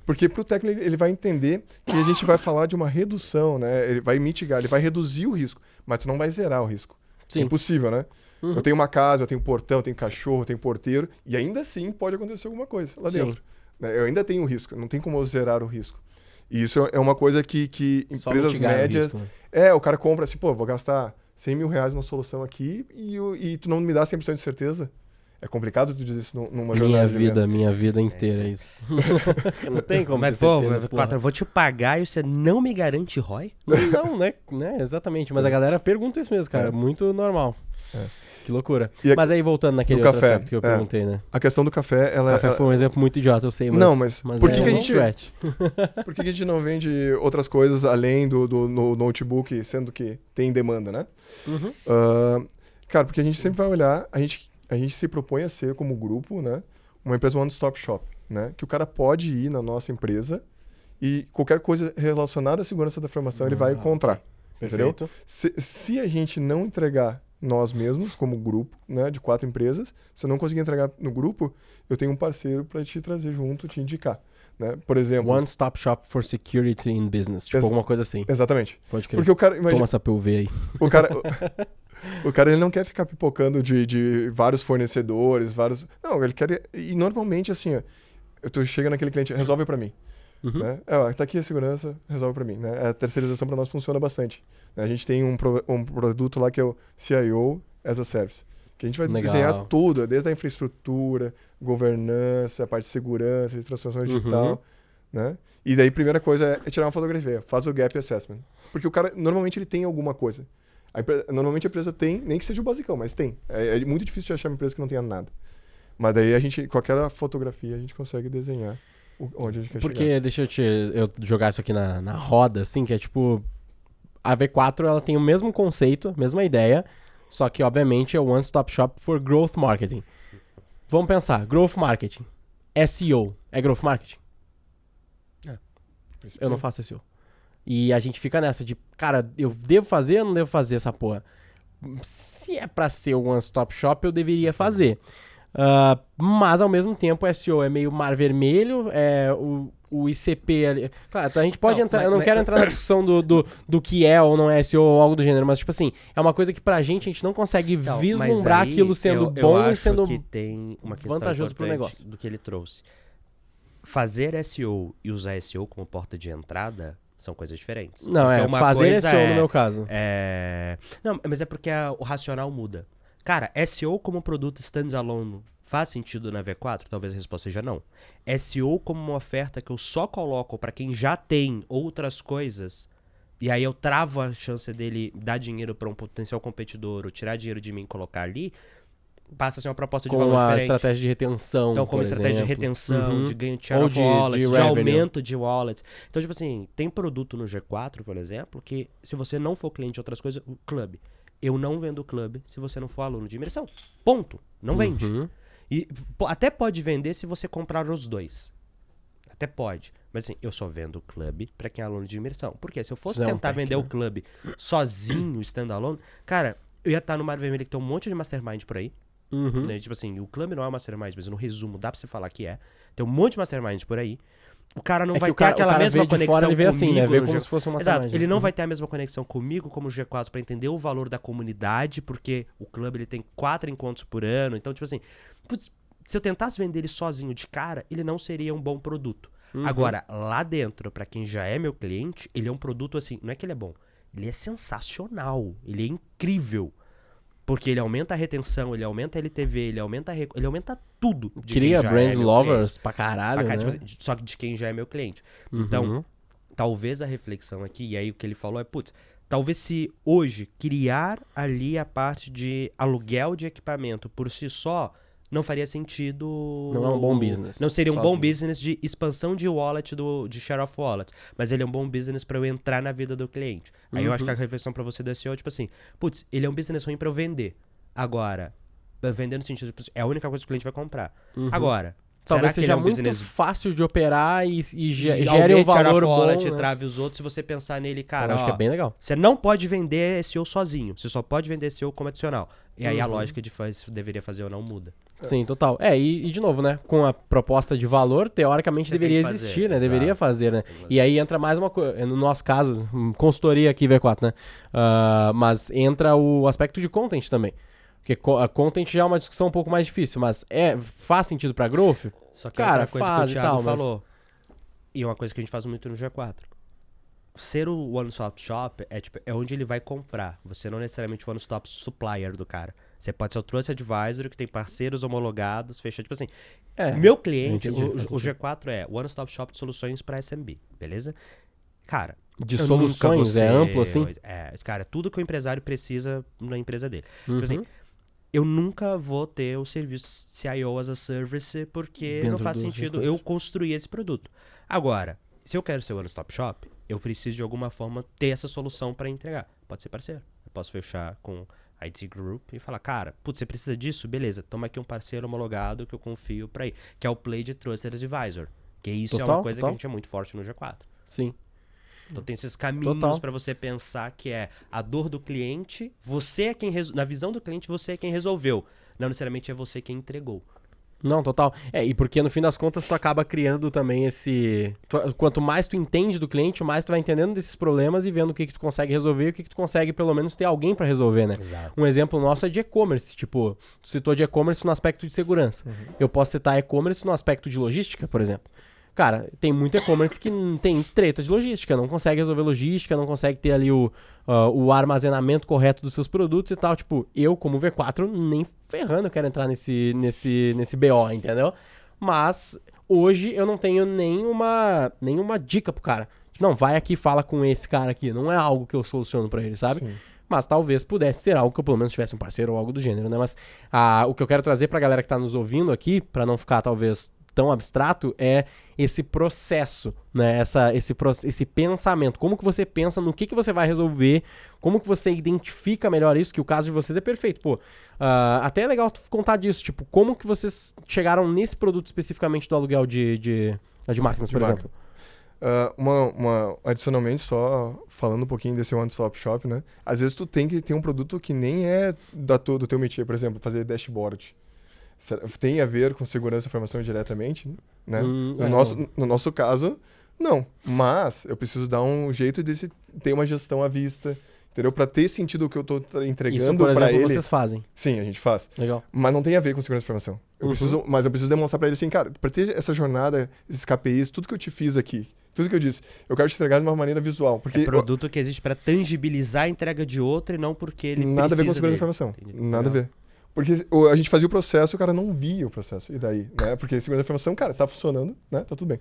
Porque pro técnico ele vai entender que a gente vai falar de uma redução, né? Ele vai mitigar, ele vai reduzir o risco, mas tu não vai zerar o risco. Sim. É impossível, né? Eu tenho uma casa, eu tenho portão, eu tenho cachorro, eu tenho porteiro, e ainda assim pode acontecer alguma coisa lá dentro. Eu ainda tenho risco, não tem como eu zerar o risco. E isso é uma coisa que empresas médias... risco, né? O cara compra assim, vou gastar 100 mil reais numa solução aqui e tu não me dá 100% de certeza. É complicado tu dizer isso numa jornada de venda. Minha vida inteira é isso. Não tem como mas, ter certeza, Quatro, eu vou te pagar e você não me garante ROI? Não, né? Exatamente. Mas a galera pergunta isso mesmo, cara. Muito normal. que loucura. Mas aí, voltando naquele outro café, aspecto que eu perguntei, né? A questão do café, O café foi um exemplo muito idiota, eu sei, mas... Não, mas por que, é que a gente... stretch. Por que a gente não vende outras coisas além do notebook, sendo que tem demanda, né? Cara, porque a gente sempre vai olhar, a gente se propõe a ser, como grupo, né, uma empresa one-stop shop, né? Que o cara pode ir na nossa empresa e qualquer coisa relacionada à segurança da informação ele vai encontrar. Perfeito. Entendeu? Se a gente não entregar nós mesmos, como grupo, né, de 4 empresas, se eu não conseguir entregar no grupo, eu tenho um parceiro para te trazer junto, te indicar. Né? Por exemplo... One Stop Shop for Security in Business. Tipo, alguma coisa assim. Exatamente. Pode crer. Porque o cara... Toma essa PUV aí. O cara ele não quer ficar pipocando de vários fornecedores, vários... Não, ele quer... E normalmente, assim, ó, eu tô chegando naquele cliente, resolve para mim. Né? Tá aqui a segurança, resolve para mim. Né? A terceirização para nós funciona bastante. Né? A gente tem um produto lá que é o CIO as a Service. Que a gente vai desenhar tudo, desde a infraestrutura, governança, a parte de segurança, de transformação digital. Né? E daí, a primeira coisa é tirar uma fotografia, faz o gap assessment. Porque o cara, normalmente, ele tem alguma coisa. Normalmente a empresa tem, nem que seja o basicão, mas tem. É muito difícil de achar uma empresa que não tenha nada. Mas daí a gente, com aquela fotografia, a gente consegue desenhar onde a gente quer chegar. Porque, deixa eu jogar isso aqui na roda, assim, que é tipo... A V4, ela tem o mesmo conceito, mesma ideia, só que, obviamente, é o One Stop Shop for Growth Marketing. Vamos pensar, Growth Marketing. SEO é Growth Marketing? Eu não faço SEO. E a gente fica nessa de, cara, eu devo fazer ou não devo fazer essa porra? Se é pra ser o One Stop Shop, eu deveria fazer. Mas, ao mesmo tempo, o SEO é meio mar vermelho, o ICP ali... Claro, a gente pode entrar... Eu não quero entrar na discussão do que é ou não é SEO ou algo do gênero, mas, tipo assim, é uma coisa que pra gente não consegue vislumbrar aquilo sendo bom e sendo que tem uma questão vantajoso pro negócio. Do que ele trouxe. Fazer SEO e usar SEO como porta de entrada são coisas diferentes. Não, fazer SEO no meu caso. Não, mas é porque o racional muda. Cara, SEO como produto standalone faz sentido na V4? Talvez a resposta seja não. SEO como uma oferta que eu só coloco para quem já tem outras coisas, e aí eu travo a chance dele dar dinheiro para um potencial competidor ou tirar dinheiro de mim e colocar ali, passa a ser uma proposta de valor diferente. Como uma estratégia de retenção, então, como estratégia de retenção, de ganho de share of wallet, de aumento de wallet. Então, tipo assim, tem produto no G4, por exemplo, que se você não for cliente de outras coisas, o clube. Eu não vendo o clube se você não for aluno de imersão. Ponto. Não vende. E até pode vender se você comprar os dois. Até pode. Mas assim, eu só vendo o clube pra quem é aluno de imersão. Porque se eu fosse tentar vender o clube sozinho, standalone, cara, eu ia estar no mar vermelho que tem um monte de mastermind por aí. Né? Tipo assim, o clube não é um mastermind, mas no resumo dá pra você falar que é. Tem um monte de mastermind por aí. O cara não vai ter aquela mesma conexão fora, ele vê comigo. Assim, né? Vê como se fosse uma mastermind. Exato. Ele não vai ter a mesma conexão comigo como o G4 pra entender o valor da comunidade, porque o clube ele tem 4 encontros por ano. Então, tipo assim, putz, se eu tentasse vender ele sozinho de cara, ele não seria um bom produto. Agora, lá dentro, pra quem já é meu cliente, ele é um produto assim, não é que ele é bom, ele é sensacional, ele é incrível. Porque ele aumenta a retenção, ele aumenta a LTV, ele aumenta tudo. Cria brand lovers pra caralho, né? Tipo, só que de quem já é meu cliente. Então, talvez a reflexão aqui, e aí o que ele falou é, putz, talvez se hoje criar ali a parte de aluguel de equipamento por si só, não faria sentido... Não é um bom business. Não seria um bom business de expansão de wallet, de share of wallet. Mas ele é um bom business pra eu entrar na vida do cliente. Aí eu acho que a reflexão pra você do SEO é tipo assim, putz, ele é um business ruim pra eu vender. Agora, vender no sentido, é a única coisa que o cliente vai comprar. Agora, talvez seja muito fácil de operar e gere um valor bom, né? Trave os outros se você pensar nele, cara, acho que é bem legal. Você não pode vender SEO sozinho. Você só pode vender SEO como adicional. E aí a lógica de se deveria fazer ou não muda. Sim, total. E de novo, né? Com a proposta de valor, teoricamente deveria existir, né? Exato. Deveria fazer, né? E aí entra mais uma coisa. No nosso caso, consultoria aqui, V4, né? Mas entra o aspecto de content também. Porque a content já é uma discussão um pouco mais difícil, mas faz sentido pra growth? Só que cara, outra coisa que o Thiago falou, e uma coisa que a gente faz muito no G4. Ser o one-stop shop é onde ele vai comprar. Você não necessariamente o one-stop supplier do cara. Você pode ser o Trust Advisor, que tem parceiros homologados, fecha, tipo assim. Meu cliente, o G4 é one-stop shop de soluções para SMB, beleza? Cara, de soluções, é amplo assim? Cara, tudo que o empresário precisa na empresa dele. Tipo assim, eu nunca vou ter o serviço CIO as a Service porque Dentro não faz do sentido G4. eu construir esse produto. Agora, se eu quero ser o One Stop Shop, eu preciso de alguma forma ter essa solução para entregar. Pode ser parceiro. Eu posso fechar com a IT Group e falar, cara, putz, você precisa disso? Beleza, toma aqui um parceiro homologado que eu confio para ir, que é o Play de Trusted Advisor. Que isso é uma coisa que a gente é muito forte no G4. Sim. Então tem esses caminhos para você pensar que é a dor do cliente, você é quem na visão do cliente, você é quem resolveu. Não necessariamente é você quem entregou. Não, total. E porque no fim das contas tu acaba criando também esse... Quanto mais tu entende do cliente, mais tu vai entendendo desses problemas e vendo o que tu consegue resolver e o que tu consegue pelo menos ter alguém para resolver, né? Exato. Um exemplo nosso é de e-commerce. Tipo, tu citou de e-commerce no aspecto de segurança. Eu posso citar e-commerce no aspecto de logística, por exemplo. Cara, tem muito e-commerce que tem treta de logística, não consegue resolver logística, não consegue ter ali o armazenamento correto dos seus produtos e tal. Tipo, eu, como V4, nem ferrando quero entrar nesse BO, entendeu? Mas hoje eu não tenho nenhuma dica pro cara. Não, vai aqui e fala com esse cara aqui. Não é algo que eu soluciono pra ele, sabe? Sim. Mas talvez pudesse ser algo que eu pelo menos tivesse um parceiro ou algo do gênero, né? Mas o que eu quero trazer pra galera que tá nos ouvindo aqui, pra não ficar talvez tão abstrato, é esse processo, né? Esse pensamento. Como que você pensa no que você vai resolver, como que você identifica melhor isso, que o caso de vocês é perfeito. Pô, até é legal contar disso, tipo, como que vocês chegaram nesse produto especificamente do aluguel de máquinas, por exemplo? Adicionalmente, só falando um pouquinho desse One Stop Shop, né? Às vezes tu tem que ter um produto que nem é do teu métier, por exemplo, fazer dashboard. Tem a ver com segurança da informação diretamente, né? No nosso caso, não. Mas eu preciso dar um jeito de ter uma gestão à vista, entendeu? Para ter sentido o que eu estou entregando para ele. Vocês fazem. Sim, a gente faz. Legal. Mas não tem a ver com segurança da informação. Mas eu preciso demonstrar para ele assim, cara, para ter essa jornada, esses KPIs, tudo que eu te fiz aqui, tudo que eu disse, eu quero te entregar de uma maneira visual. Porque produto que existe para tangibilizar a entrega de outro e não porque ele nada precisa a ver com segurança da informação. Nada a ver. Porque a gente fazia o processo e o cara não via o processo. E daí, né? Porque segurança da informação, cara, está funcionando, né? Tá tudo bem.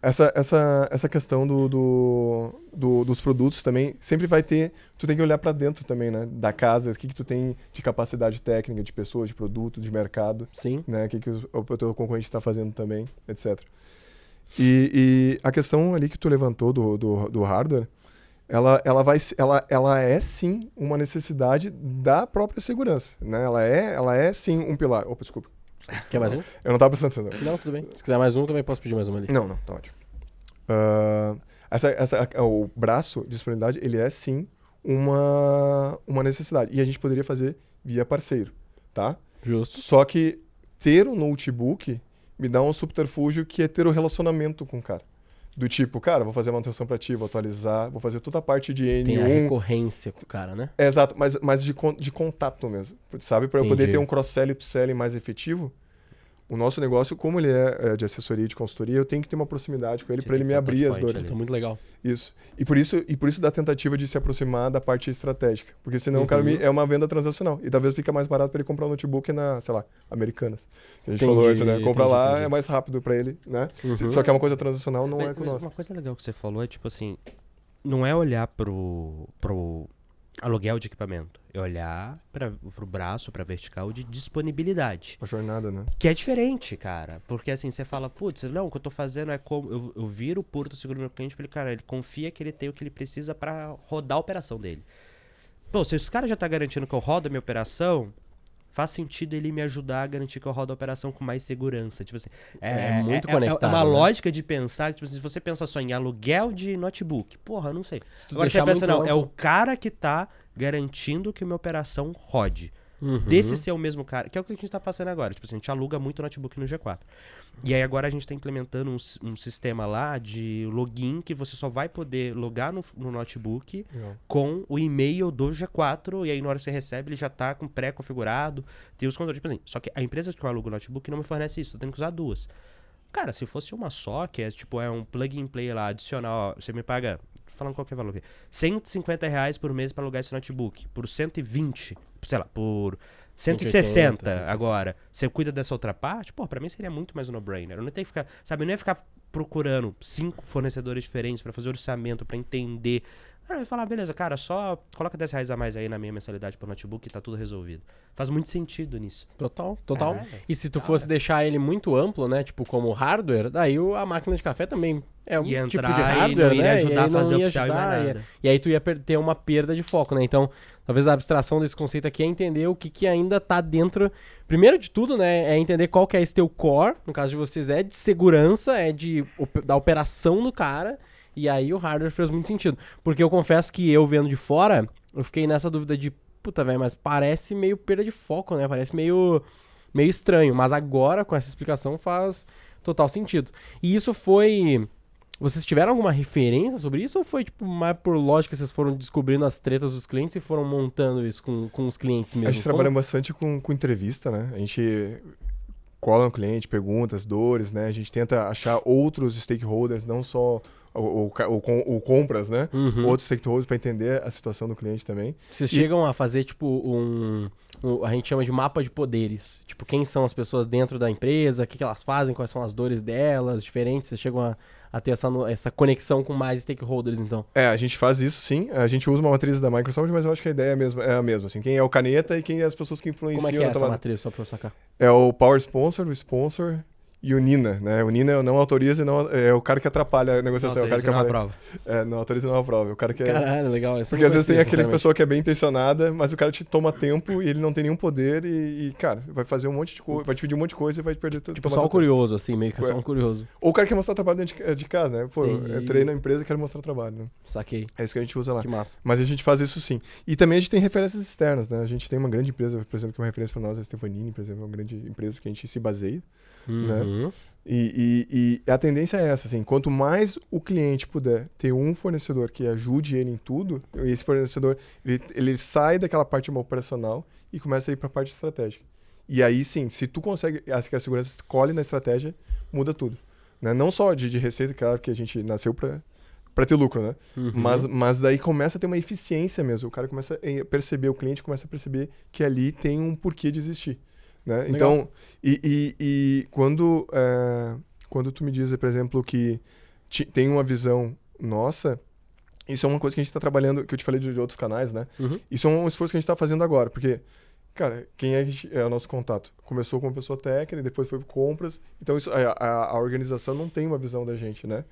Essa questão dos produtos também, sempre vai ter... Tu tem que olhar para dentro também, né? Da casa, o que tu tem de capacidade técnica, de pessoas, de produto, de mercado. Sim. Né? O que o teu concorrente está fazendo também, etc. E a questão ali que tu levantou do hardware... Ela é sim uma necessidade da própria segurança, né? Ela é sim um pilar. Opa, desculpa. Quer mais um? Eu não estava prestando atenção. Não, tudo bem. Se quiser mais um, também posso pedir mais um ali. Não, tá ótimo. O braço de disponibilidade, ele é sim uma necessidade. E a gente poderia fazer via parceiro, tá? Justo. Só que ter um notebook me dá um subterfúgio que é ter o relacionamento com o cara. Do tipo, cara, vou fazer a manutenção pra ti, vou atualizar, vou fazer toda a parte de N1. Tem a recorrência com o cara, né? Exato, mas de contato mesmo, sabe? Para eu poder ter um cross-sell e upselling mais efetivo, o nosso negócio, como ele é de assessoria e de consultoria, eu tenho que ter uma proximidade com ele para ele me abrir as dores. Então, muito legal. Isso. E por isso da tentativa de se aproximar da parte estratégica. Porque senão o cara é uma venda transacional. E talvez fica mais barato para ele comprar um notebook na, sei lá, Americanas. Que a gente falou antes, né? Compra lá, é mais rápido para ele, né? Só que é uma coisa transacional, não é com nós. Uma coisa legal que você falou é, tipo assim, não é olhar pro aluguel de equipamento, é olhar pro braço, pra vertical de disponibilidade. Uma jornada, né? Que é diferente, cara. Porque assim, você fala, putz, não, o que eu tô fazendo é como... Eu viro o Porto Seguro do meu cliente pra ele, cara, ele confia que ele tem o que ele precisa pra rodar a operação dele. Pô, se os caras já tá garantindo que eu rodo a minha operação, faz sentido ele me ajudar a garantir que eu rodo a operação com mais segurança. Tipo assim, é muito conectado. É uma né? lógica de pensar, tipo, se você pensa só em aluguel de notebook, porra, eu não sei. Agora você deixar pensa, muito não, é amplo. o cara que tá garantindo que minha operação rode. Desse ser o mesmo cara, que é o que a gente tá passando agora. Tipo assim, a gente aluga muito notebook no G4. E aí agora a gente tá implementando um sistema lá de login que você só vai poder logar no notebook com o e-mail do G4, e aí na hora que você recebe ele já tá com pré-configurado, tem os controles, tipo assim. Só que a empresa que eu alugo o notebook não me fornece isso, tô tendo que usar duas. Cara, se fosse uma só, que é tipo, é um plug and play lá, adicional, ó, você me paga, tô falando qualquer valor aqui, R$150 por mês pra alugar esse notebook, por 120, sei lá, por 160 agora, você cuida dessa outra parte, pô, pra mim seria muito mais um no-brainer, eu não tenho que ficar, sabe, eu não ia ficar procurando 5 fornecedores diferentes pra fazer orçamento, pra entender. Aí vai falar, beleza, cara, só coloca R$10 a mais aí na minha mensalidade pro notebook e tá tudo resolvido. Faz muito sentido nisso. Total. E se tu Da fosse hora. deixar ele muito amplo, né? Tipo, como hardware, daí a máquina de café também é um Ia tipo de entrar e hardware, não iria né? ajudar e aí a fazer não o ia upsell e mais ajudar, nada. e aí tu ia ter uma perda de foco, né? Então, talvez a abstração desse conceito aqui é entender o que ainda tá dentro. Primeiro de tudo, né? É entender qual que é esse teu core, no caso de vocês, é de segurança, é da operação do cara. E aí o hardware fez muito sentido. Porque eu confesso que eu vendo de fora, eu fiquei nessa dúvida de, puta, velho, mas parece meio perda de foco, né? Parece meio estranho. Mas agora, com essa explicação, faz total sentido. E isso foi... Vocês tiveram alguma referência sobre isso? Ou foi, tipo, mais por lógica, vocês foram descobrindo as tretas dos clientes e foram montando isso com os clientes mesmo? A gente trabalha bastante com entrevista, né? A gente cola no cliente, pergunta as dores, né? A gente tenta achar outros stakeholders, não só o compras, né? Outros stakeholders para entender a situação do cliente também. Vocês chegam a fazer, tipo, a gente chama de mapa de poderes. Tipo, quem são as pessoas dentro da empresa, o que elas fazem, quais são as dores delas, diferentes. Vocês chegam a ter essa conexão com mais stakeholders, então. A gente faz isso, sim. A gente usa uma matriz da Microsoft, mas eu acho que a ideia é a mesma. Assim. Quem é o caneta e quem é as pessoas que influenciam. Como é que é essa matriz, só pra eu sacar? É o Power Sponsor, o Sponsor e o Nina, né? O Nina não autoriza e não é o cara que atrapalha a negociação. Não, é o cara que não aprova. não autoriza e não aprova. O cara que Caralho, legal. Porque às vezes tem aquele pessoa que é bem intencionada, mas o cara te toma tempo e ele não tem nenhum poder cara, vai fazer um monte de coisa, vai te pedir um monte de coisa e vai perder tudo. Tipo, só um curioso, assim, meio que só um curioso. Ou o cara quer mostrar trabalho dentro de casa, né? Pô, Entendi. eu entrei na empresa e quero mostrar trabalho, né? Saquei. É isso que a gente usa lá. Que massa. Mas a gente faz isso sim. E também a gente tem referências externas, né? A gente tem uma grande empresa, por exemplo, que é uma referência para nós, a Stefanini, por exemplo, é uma grande empresa que a gente se baseia, né? E a tendência é essa, assim, quanto mais o cliente puder ter um fornecedor que ajude ele em tudo, e esse fornecedor, ele sai daquela parte operacional e começa a ir para a parte estratégica. E aí sim, se tu consegue, que a segurança escolhe na estratégia, muda tudo. Né? Não só de receita, claro que a gente nasceu para ter lucro, né? Mas daí começa a ter uma eficiência mesmo. O cara começa a perceber, o cliente começa a perceber que ali tem um porquê de existir. Né? Então, quando tu me diz, por exemplo, que tem uma visão nossa, isso é uma coisa que a gente está trabalhando, que eu te falei de outros canais, né? Isso é um esforço que a gente está fazendo agora, porque, cara, quem é o nosso contato? Começou com uma pessoa técnica, depois foi compras, então isso, a organização não tem uma visão da gente, né?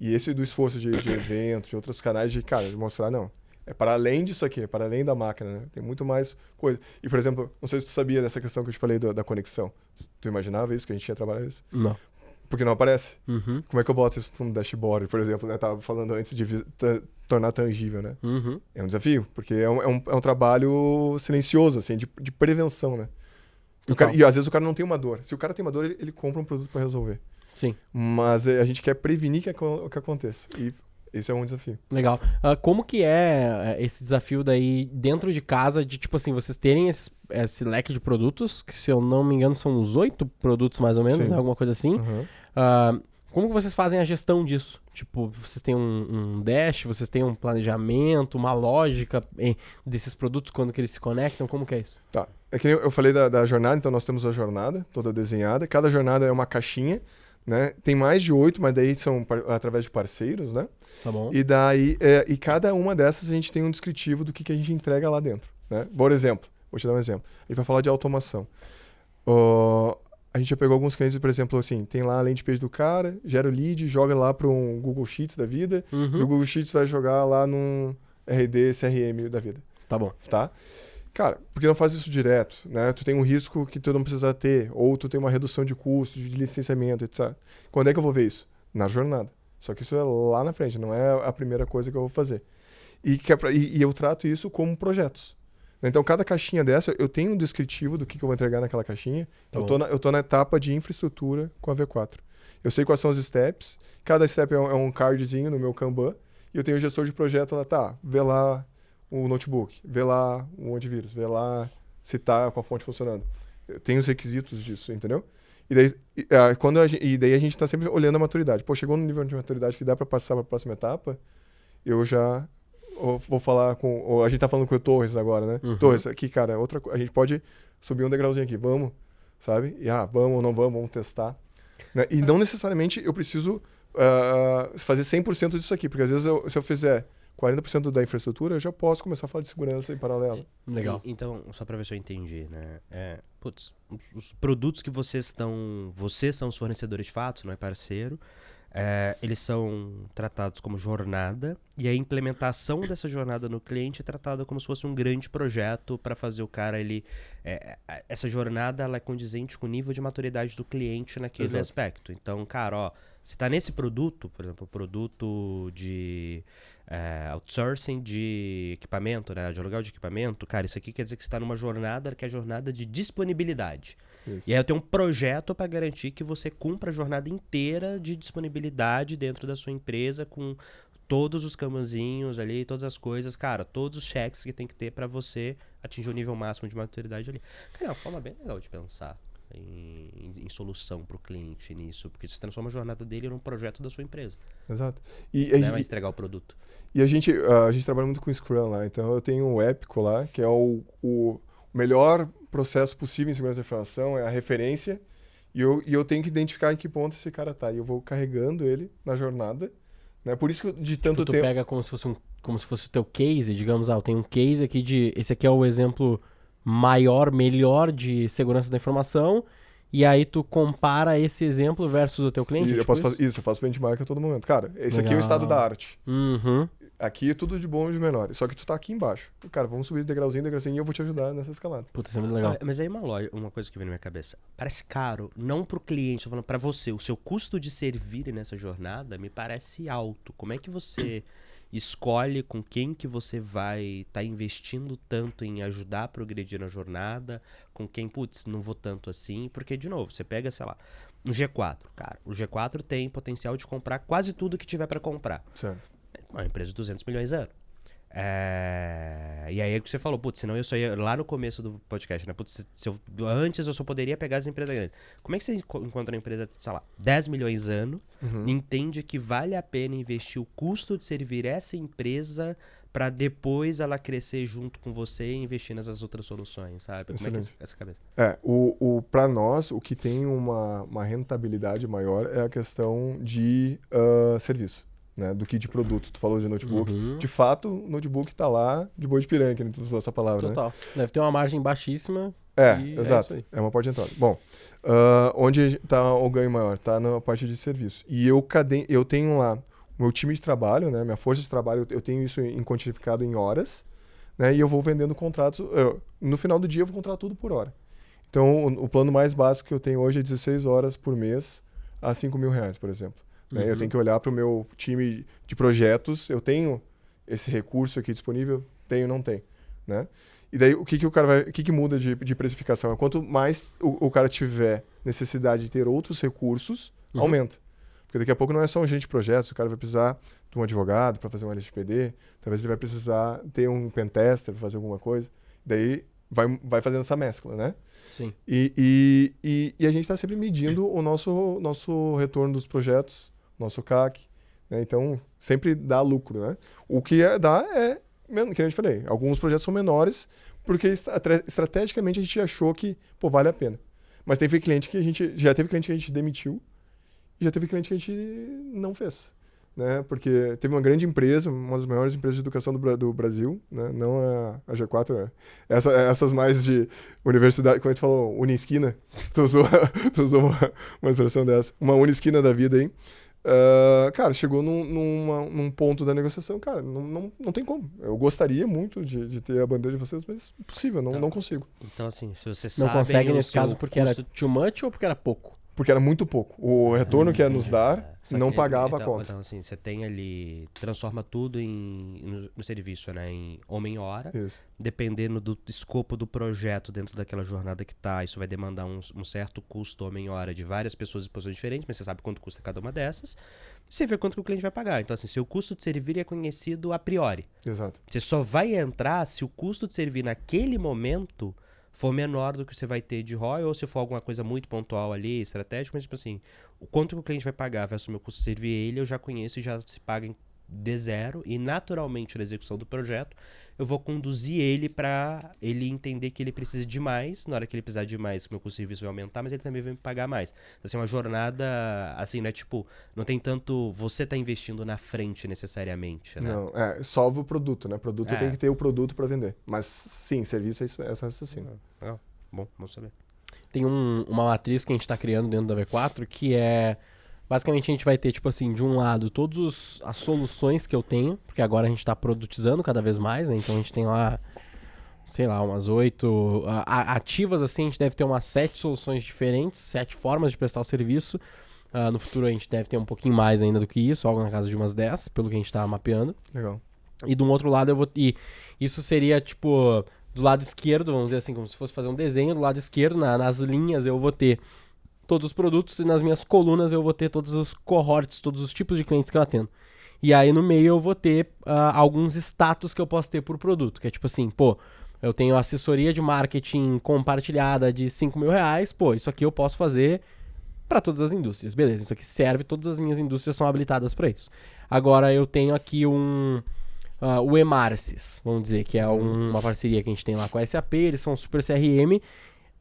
E esse do esforço de eventos, de outros canais, de mostrar, não. É para além disso aqui, é para além da máquina, né? Tem muito mais coisa. E, por exemplo, não sei se tu sabia dessa questão que eu te falei da conexão. Tu imaginava isso, que a gente ia trabalhar isso? Não. Porque não aparece. Como é que eu boto isso no dashboard, por exemplo, né? Tava falando antes de tornar tangível, né? É um desafio, porque é um trabalho silencioso, assim, de prevenção, né? E às vezes o cara não tem uma dor. Se o cara tem uma dor, ele compra um produto para resolver. Sim. Mas a gente quer prevenir que aconteça. E esse é um desafio. Legal. Como que é esse desafio daí dentro de casa de, tipo assim, vocês terem esse leque de produtos, que se eu não me engano são uns 8 produtos mais ou menos, né? Alguma coisa assim. Como que vocês fazem a gestão disso? Tipo, vocês têm um dash, vocês têm um planejamento, uma lógica desses produtos quando que eles se conectam? Como que é isso? Tá. É que eu falei da jornada, então nós temos a jornada toda desenhada. Cada jornada é uma caixinha, né? Tem mais de 8, mas daí são através de parceiros, né? Tá bom. E daí, e cada uma dessas a gente tem um descritivo do que a gente entrega lá dentro, né? Por exemplo, vou te dar um exemplo. A gente vai falar de automação. A gente já pegou alguns clientes, por exemplo, assim, tem lá a landing page do cara, gera o lead, joga lá para um Google Sheets da vida, do Google Sheets vai jogar lá num RD, CRM da vida. Tá bom. Tá? Cara, por que não faz isso direto, né? Tu tem um risco que tu não precisa ter, ou tu tem uma redução de custos, de licenciamento, etc. Quando é que eu vou ver isso? Na jornada. Só que isso é lá na frente, não é a primeira coisa que eu vou fazer. E eu trato isso como projetos. Então, cada caixinha dessa, eu tenho um descritivo do que eu vou entregar naquela caixinha. Tá eu tô na etapa de infraestrutura com a V4. Eu sei quais são os steps. Cada step é um cardzinho no meu Kanban. E eu tenho o gestor de projeto lá, tá, vê lá o notebook, vê lá o antivírus, vê lá se tá com a fonte funcionando. Eu tenho os requisitos disso, entendeu? E daí a gente tá sempre olhando a maturidade. Pô, chegou no nível de maturidade que dá para passar para a próxima etapa, eu já vou falar com... A gente tá falando com o Torres agora, né? Torres, aqui, cara, a gente pode subir um degrauzinho aqui, vamos, sabe? E vamos ou não vamos testar. Né? E não necessariamente eu preciso fazer 100% disso aqui, porque às vezes se eu fizer 40% da infraestrutura, eu já posso começar a falar de segurança em paralelo. Legal. Então, só pra ver se eu entendi, né? Os produtos que vocês são os fornecedores de fato, não é parceiro, eles são tratados como jornada, e a implementação dessa jornada no cliente é tratada como se fosse um grande projeto para fazer o cara, essa jornada ela é condizente com o nível de maturidade do cliente naquele aspecto. Então, cara, você tá nesse produto, por exemplo, o produto de outsourcing de equipamento, né, de aluguel de equipamento, cara, isso aqui quer dizer que você está numa jornada que é a jornada de disponibilidade. Isso. E aí eu tenho um projeto para garantir que você cumpra a jornada inteira de disponibilidade dentro da sua empresa, com todos os camanzinhos ali, todas as coisas, cara, todos os cheques que tem que ter para você atingir o nível máximo de maturidade ali. Cara, é uma forma bem legal de pensar em solução para o cliente nisso, porque você transforma a jornada dele num projeto da sua empresa. Exato. Não vai entregar o produto. E a gente trabalha muito com Scrum lá, então eu tenho o Épico lá, que é o melhor processo possível em segurança da informação, é a referência, e eu tenho que identificar em que ponto esse cara tá, e eu vou carregando ele na jornada, né? Por isso que de tanto tempo... Tu pega como se fosse o teu case, digamos, eu tenho um case aqui esse aqui é o exemplo melhor de segurança da informação, e aí tu compara esse exemplo versus o teu cliente? E eu faço benchmark a todo momento. Cara, esse aqui é o estado da arte. Uhum. Aqui é tudo de bom e de menor. Só que tu tá aqui embaixo. Cara, vamos subir degrauzinho e eu vou te ajudar nessa escalada. Puta, isso é muito legal. Mas aí uma coisa que vem na minha cabeça. Parece caro, não pro cliente, tô falando pra você. O seu custo de servir nessa jornada me parece alto. Como é que você escolhe com quem que você vai estar investindo tanto em ajudar a progredir na jornada, com quem, não vou tanto assim, porque, de novo, você pega, sei lá, um G4, cara, o G4 tem potencial de comprar quase tudo que tiver para comprar. Certo. É uma empresa de 200 milhões ano. E aí é que você falou, senão eu só ia lá no começo do podcast, né? Antes eu só poderia pegar as empresas grandes. Como é que você encontra uma empresa, sei lá, 10 milhões ano, entende que vale a pena investir o custo de servir essa empresa para depois ela crescer junto com você e investir nessas outras soluções, sabe? Como é que é essa cabeça? Para nós, o que tem uma rentabilidade maior é a questão de serviço. Né, do que de produto. Tu falou de notebook. De fato, o notebook tá lá de boi de piranha, que tu usou essa palavra. Total. Né? Deve ter uma margem baixíssima. Exato. É uma porta de entrada. Bom, onde tá o ganho maior? Tá na parte de serviço. E eu tenho lá o meu time de trabalho, né, minha força de trabalho, eu tenho isso quantificado em horas, né, e eu vou vendendo contratos. No final do dia, eu vou contratar tudo por hora. Então, o plano mais básico que eu tenho hoje é 16 horas por mês a R$5.000, por exemplo. Né? Eu tenho que olhar para o meu time de projetos, eu tenho esse recurso aqui disponível? Tenho, não tenho. Né? E daí, o que muda de precificação? Quanto mais o cara tiver necessidade de ter outros recursos, aumenta. Porque daqui a pouco não é só um agente de projetos, o cara vai precisar de um advogado para fazer um LGPD, talvez ele vai precisar ter um pentester para fazer alguma coisa. Daí, vai fazendo essa mescla, né? Sim. E a gente está sempre medindo o nosso retorno dos projetos, nosso CAC, né? Então, sempre dá lucro, né? O que dá que a gente falei, alguns projetos são menores, porque estrategicamente a gente achou que, vale a pena. Mas já teve cliente que a gente demitiu, e já teve cliente que a gente não fez. Né? Porque teve uma grande empresa, uma das maiores empresas de educação do Brasil, né? Não a G4, essas mais de universidade, como a gente falou, Unisquina, tu usou uma expressão dessa, uma Unisquina da vida aí. Cara, chegou num ponto da negociação, cara, não tem como. Eu gostaria muito de ter a bandeira de vocês, mas impossível, não consigo. Então, assim, se você sabe... Não consegue nesse caso porque era too much ou porque era pouco? Porque era muito pouco. O retorno que ia nos dar não pagava a conta. Então, assim, você tem ali... Transforma tudo no serviço, né? Em homem-hora. Dependendo do escopo do projeto dentro daquela jornada que tá, isso vai demandar um certo custo homem-hora de várias pessoas em posições diferentes, mas você sabe quanto custa cada uma dessas. Você vê quanto que o cliente vai pagar. Então, assim, seu custo de servir é conhecido a priori. Exato. Você só vai entrar se o custo de servir naquele momento for menor do que você vai ter de ROI, ou se for alguma coisa muito pontual ali, estratégica, mas tipo assim, o quanto que o cliente vai pagar versus o meu custo de servir ele, eu já conheço e já se paga de zero, e naturalmente na execução do projeto, eu vou conduzir ele pra ele entender que ele precisa de mais. Na hora que ele precisar de mais, meu custo de serviço vai aumentar, mas ele também vai me pagar mais. Então, assim, uma jornada, assim, não é tipo, não tem tanto você tá investindo na frente necessariamente, né? Não, salva o produto, né? Produto tem que ter o produto para vender. Mas sim, serviço é isso, é essa raciocínio. Legal. Bom, vamos saber. Tem uma matriz que a gente tá criando dentro da V4 que é... Basicamente a gente vai ter, tipo assim, de um lado, todas as soluções que eu tenho, porque agora a gente tá produtizando cada vez mais, né? Então a gente tem lá, sei lá, umas 8 ativas, assim, a gente deve ter umas 7 soluções diferentes, 7 formas de prestar o serviço. No futuro a gente deve ter um pouquinho mais ainda do que isso, algo na casa de umas 10, pelo que a gente tá mapeando. Legal. E do outro lado eu vou... E isso seria, tipo, do lado esquerdo, vamos dizer assim, como se fosse fazer um desenho, do lado esquerdo, nas linhas eu vou ter todos os produtos e nas minhas colunas eu vou ter todos os cohorts, todos os tipos de clientes que eu atendo. E aí no meio eu vou ter alguns status que eu posso ter por produto, que é tipo assim, pô, eu tenho assessoria de marketing compartilhada de R$5.000, pô, isso aqui eu posso fazer para todas as indústrias, beleza, isso aqui serve, todas as minhas indústrias são habilitadas para isso. Agora eu tenho aqui o Emarcis, vamos dizer, que é uma parceria que a gente tem lá com a SAP, eles são super CRM.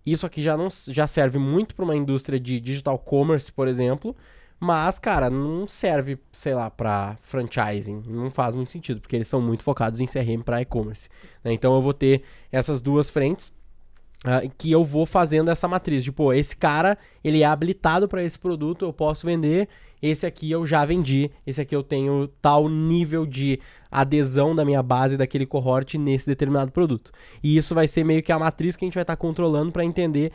Isso aqui já serve muito para uma indústria de digital commerce, por exemplo, mas, cara, não serve, sei lá, para franchising. Não faz muito sentido, porque eles são muito focados em CRM para e-commerce, né? Então eu vou ter essas duas frentes que eu vou fazendo essa matriz. Tipo, esse cara, ele é habilitado para esse produto, eu posso vender. Esse aqui eu já vendi, esse aqui eu tenho tal nível de adesão da minha base daquele cohort nesse determinado produto. E isso vai ser meio que a matriz que a gente vai estar controlando para entender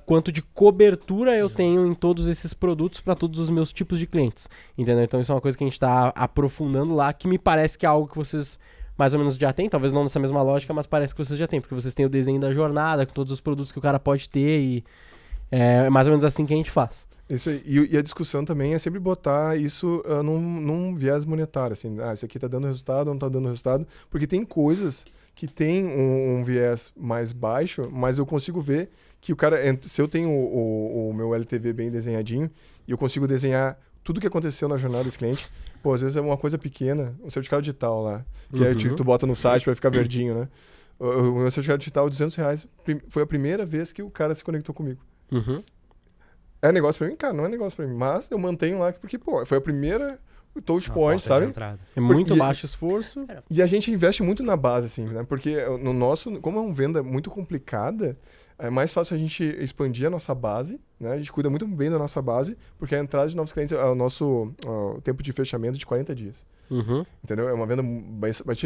quanto de cobertura eu tenho em todos esses produtos para todos os meus tipos de clientes. Entendeu? Então isso é uma coisa que a gente está aprofundando lá, que me parece que é algo que vocês mais ou menos já têm, talvez não nessa mesma lógica, mas parece que vocês já têm, porque vocês têm o desenho da jornada, com todos os produtos que o cara pode ter e é mais ou menos assim que a gente faz. Isso aí. E a discussão também é sempre botar isso num viés monetário, assim, isso aqui tá dando resultado, não tá dando resultado, porque tem coisas que tem um viés mais baixo, mas eu consigo ver que o cara, se eu tenho o meu LTV bem desenhadinho, e eu consigo desenhar tudo que aconteceu na jornada desse cliente, pô, às vezes é uma coisa pequena, um certificado digital lá, que aí tu bota no site pra ficar verdinho, né? O meu certificado digital, R$200, foi a primeira vez que o cara se conectou comigo. É negócio pra mim? Cara, não é negócio pra mim. Mas eu mantenho lá porque, pô, foi a primeira touch point, sabe? É muito baixo esforço. E a gente investe muito na base, assim, né? Porque no nosso, como é uma venda muito complicada, é mais fácil a gente expandir a nossa base, né? A gente cuida muito bem da nossa base, porque a entrada de novos clientes, o nosso tempo de fechamento é de 40 dias. Entendeu? É uma venda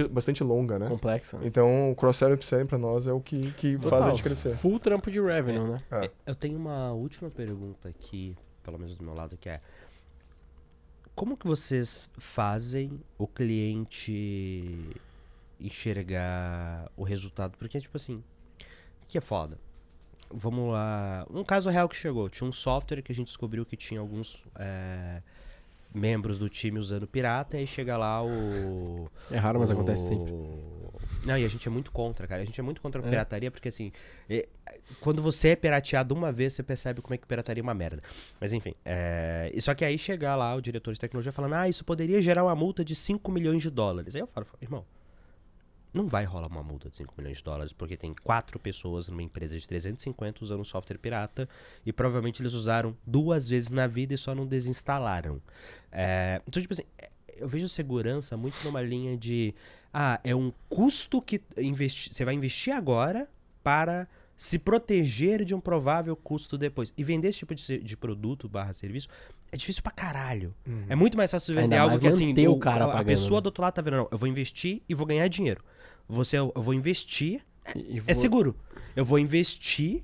bastante longa, né? Complexa. Então, o cross-sell e upsell pra nós é o que faz a gente crescer. Full trampo de revenue, né? Eu tenho uma última pergunta aqui, pelo menos do meu lado, que é: como que vocês fazem o cliente enxergar o resultado? Porque, tipo assim, que é foda. Vamos lá. Um caso real que chegou. Tinha um software que a gente descobriu que tinha alguns membros do time usando pirata, e aí chega lá É raro, mas acontece sempre. Não, e a gente é muito contra, cara. A gente é muito contra a pirataria, porque assim, quando você é pirateado uma vez, você percebe como é que pirataria é uma merda. Mas enfim, só que aí chega lá o diretor de tecnologia falando, isso poderia gerar uma multa de $5 milhões. Aí eu falo, irmão, não vai rolar uma multa de $5 milhões, porque tem 4 pessoas numa empresa de 350 usando um software pirata, e provavelmente eles usaram 2 vezes na vida e só não desinstalaram. Então, tipo assim, eu vejo segurança muito numa linha de é um custo que você vai investir agora para se proteger de um provável custo depois. E vender esse tipo de produto / serviço é difícil pra caralho. É muito mais fácil vender algo que assim, a pessoa do outro lado tá vendo, não, eu vou investir e vou ganhar dinheiro. Eu vou investir, é seguro. Eu vou investir